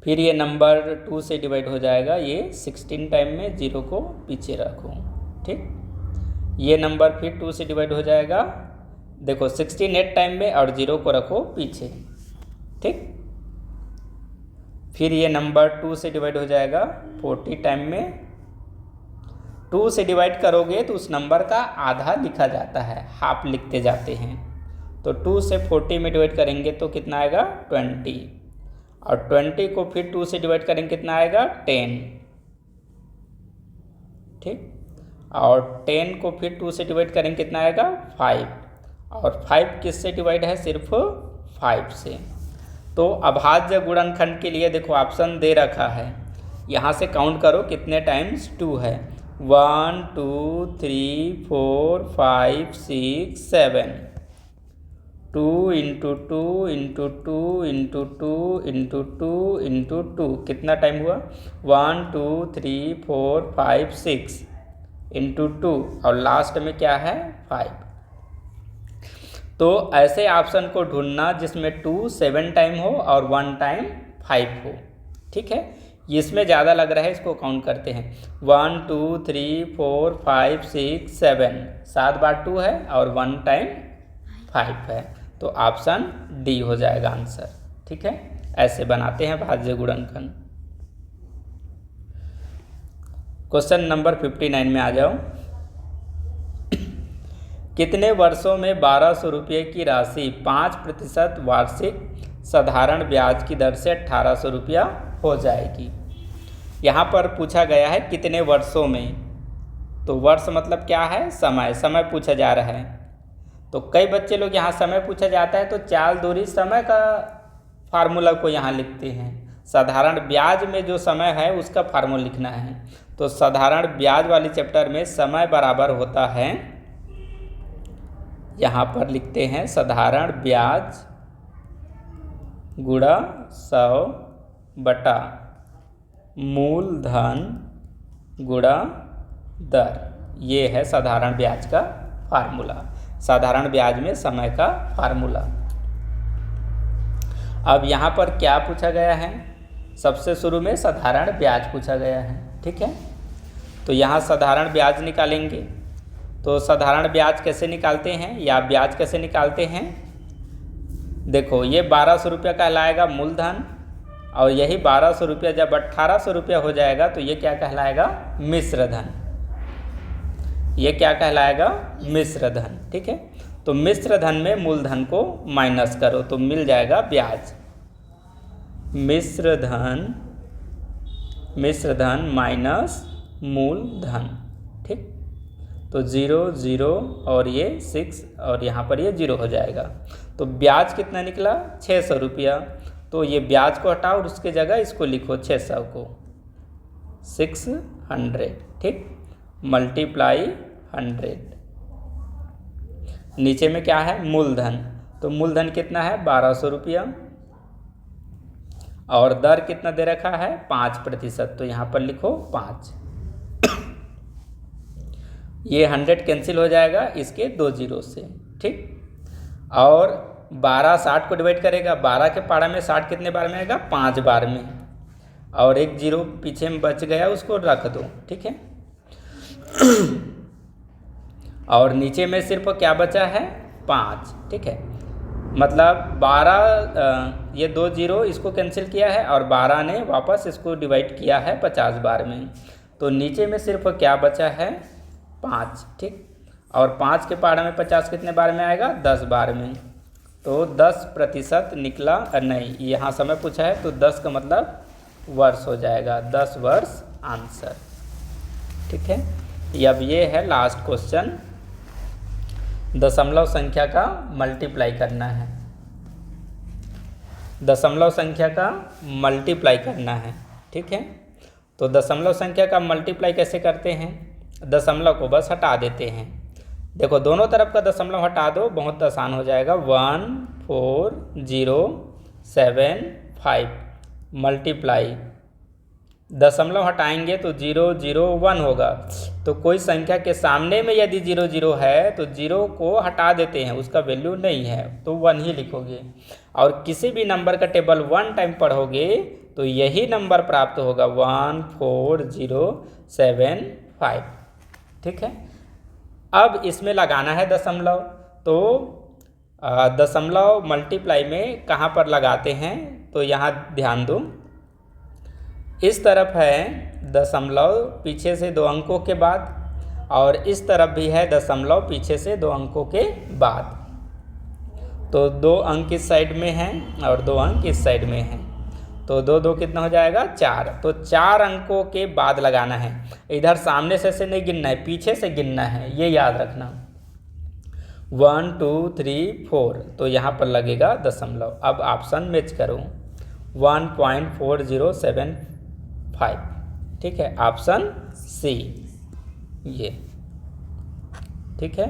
फिर ये नंबर 2 से डिवाइड हो जाएगा, ये 16 टाइम में, 0 को पीछे रखो। ठीक, ये नंबर फिर 2 से डिवाइड हो जाएगा, देखो 16 8 टाइम में और 0 को रखो पीछे। ठीक, फिर ये नंबर 2 से डिवाइड हो जाएगा 40 टाइम में। 2 से डिवाइड करोगे तो उस नंबर का आधा लिखा जाता है, हाफ लिखते जाते हैं। तो 2 से 40 में डिवाइड करेंगे तो कितना आएगा, 20, और 20 को फिर 2 से डिवाइड करेंगे कितना आएगा, 10। ठीक, और 10 को फिर 2 से डिवाइड करेंगे कितना आएगा, 5, और 5 किससे डिवाइड है, सिर्फ 5 से। तो अभाज्य गुणनखंड के लिए देखो ऑप्शन दे रखा है, यहाँ से काउंट करो कितने टाइम्स 2 है, 1 2 3 4 5 6 7, 2 into 2 into 2 into 2 into 2 into 2, कितना टाइम हुआ, 1 2 3 4 5 6 इंटू 2, और लास्ट में क्या है, 5। तो ऐसे ऑप्शन को ढूंढना जिसमें 2 7 टाइम हो और 1 टाइम 5 हो। ठीक है, इसमें ज़्यादा लग रहा है, इसको काउंट करते हैं, 1 2 3 4 5 6 7, 7 बार 2 है और 1 टाइम 5 है, तो ऑप्शन डी हो जाएगा आंसर। ठीक है, ऐसे बनाते हैं भाज्य गुणनखंड। क्वेश्चन नंबर 59 में आ जाओ। कितने वर्षों में 1200 रुपये की राशि 5% वार्षिक साधारण ब्याज की दर से 1800 रुपया हो जाएगी। यहाँ पर पूछा गया है कितने वर्षों में, तो वर्ष मतलब क्या है, समय, समय पूछा जा रहा है। तो कई बच्चे लोग यहाँ समय पूछा जाता है तो चाल दूरी समय का फार्मूला को यहाँ लिखते हैं, साधारण ब्याज में जो समय है उसका फार्मूला लिखना है। तो साधारण ब्याज वाली चैप्टर में समय बराबर होता है, यहाँ पर लिखते हैं साधारण ब्याज गुणा 100 बटा मूलधन गुणा दर, ये है साधारण ब्याज का फार्मूला, साधारण ब्याज में समय का फार्मूला। अब यहाँ पर क्या पूछा गया है, सबसे शुरू में साधारण ब्याज पूछा गया है। ठीक है, तो यहाँ साधारण ब्याज निकालेंगे। तो साधारण ब्याज कैसे निकालते हैं या ब्याज कैसे निकालते हैं, देखो ये 1200 रुपया कहलाएगा मूलधन, और यही 1200 रुपया जब 1800 रुपया हो जाएगा तो ये क्या कहलाएगा, मिश्र धन। ये क्या कहलाएगा, मिश्र धन। ठीक है, तो मिश्र धन में मूलधन को माइनस करो तो मिल जाएगा ब्याज। मिश्र धन माइनस मूलधन। ठीक, तो 0 0 और ये 6 और यहाँ पर ये 0 हो जाएगा। तो ब्याज कितना निकला, 600 रुपया। तो ये ब्याज को हटाओ और उसके जगह इसको लिखो 600 को 600। ठीक, मल्टीप्लाई 100। नीचे में क्या है, मूलधन, तो मूलधन कितना है 1200 रुपया, और दर कितना दे रखा है 5%, तो यहाँ पर लिखो 5। ये 100 कैंसिल हो जाएगा इसके 2 जीरो से। ठीक, और 12 60 को डिवाइड करेगा, 12 के पारा में 60 कितने बार में आएगा, 5 बार में, और 1 जीरो पीछे में बच गया उसको रख दो। ठीक है, और नीचे में सिर्फ क्या बचा है, 5। ठीक है, मतलब 12, ये 2 जीरो इसको कैंसिल किया है और 12 ने वापस इसको डिवाइड किया है 50 बार में, तो नीचे में सिर्फ क्या बचा है, 5। ठीक, और 5 के पारा में 50 कितने बार में आएगा, 10 बार में, तो 10% निकला। नहीं, यहाँ समय पूछा है तो 10 का मतलब वर्ष हो जाएगा, 10 वर्ष आंसर। ठीक है, अब ये है लास्ट क्वेश्चन, दशमलव संख्या का मल्टीप्लाई करना है। दशमलव संख्या का मल्टीप्लाई करना है। ठीक है, तो दशमलव संख्या का मल्टीप्लाई कैसे करते हैं, दशमलव को बस हटा देते हैं, देखो दोनों तरफ का दशमलव हटा दो, बहुत आसान हो जाएगा। 1407 मल्टीप्लाई, दशमलव हटाएंगे तो 001 होगा। तो कोई संख्या के सामने में यदि 00 है तो 0 को हटा देते हैं, उसका वैल्यू नहीं है तो 1 ही लिखोगे। और किसी भी नंबर का टेबल 1 टाइम पढ़ोगे तो यही नंबर प्राप्त होगा 14075। ठीक है, अब इसमें लगाना है दशमलव। तो दशमलव मल्टीप्लाई में कहाँ पर लगाते हैं, तो यहाँ ध्यान दो, इस तरफ है दशमलव पीछे से 2 अंकों के बाद, और इस तरफ भी है दशमलव पीछे से 2 अंकों के बाद। तो 2 अंक इस साइड में हैं और 2 अंक इस साइड में हैं, तो 2 2 कितना हो जाएगा 4। तो 4 अंकों के बाद लगाना है, इधर सामने से नहीं गिनना है, पीछे से गिनना है, ये याद रखना। 1 2 3 4, तो यहाँ पर लगेगा दशमलव। अब ऑप्शन मैच करो, 1.4075। ठीक है, ऑप्शन सी ये। ठीक है।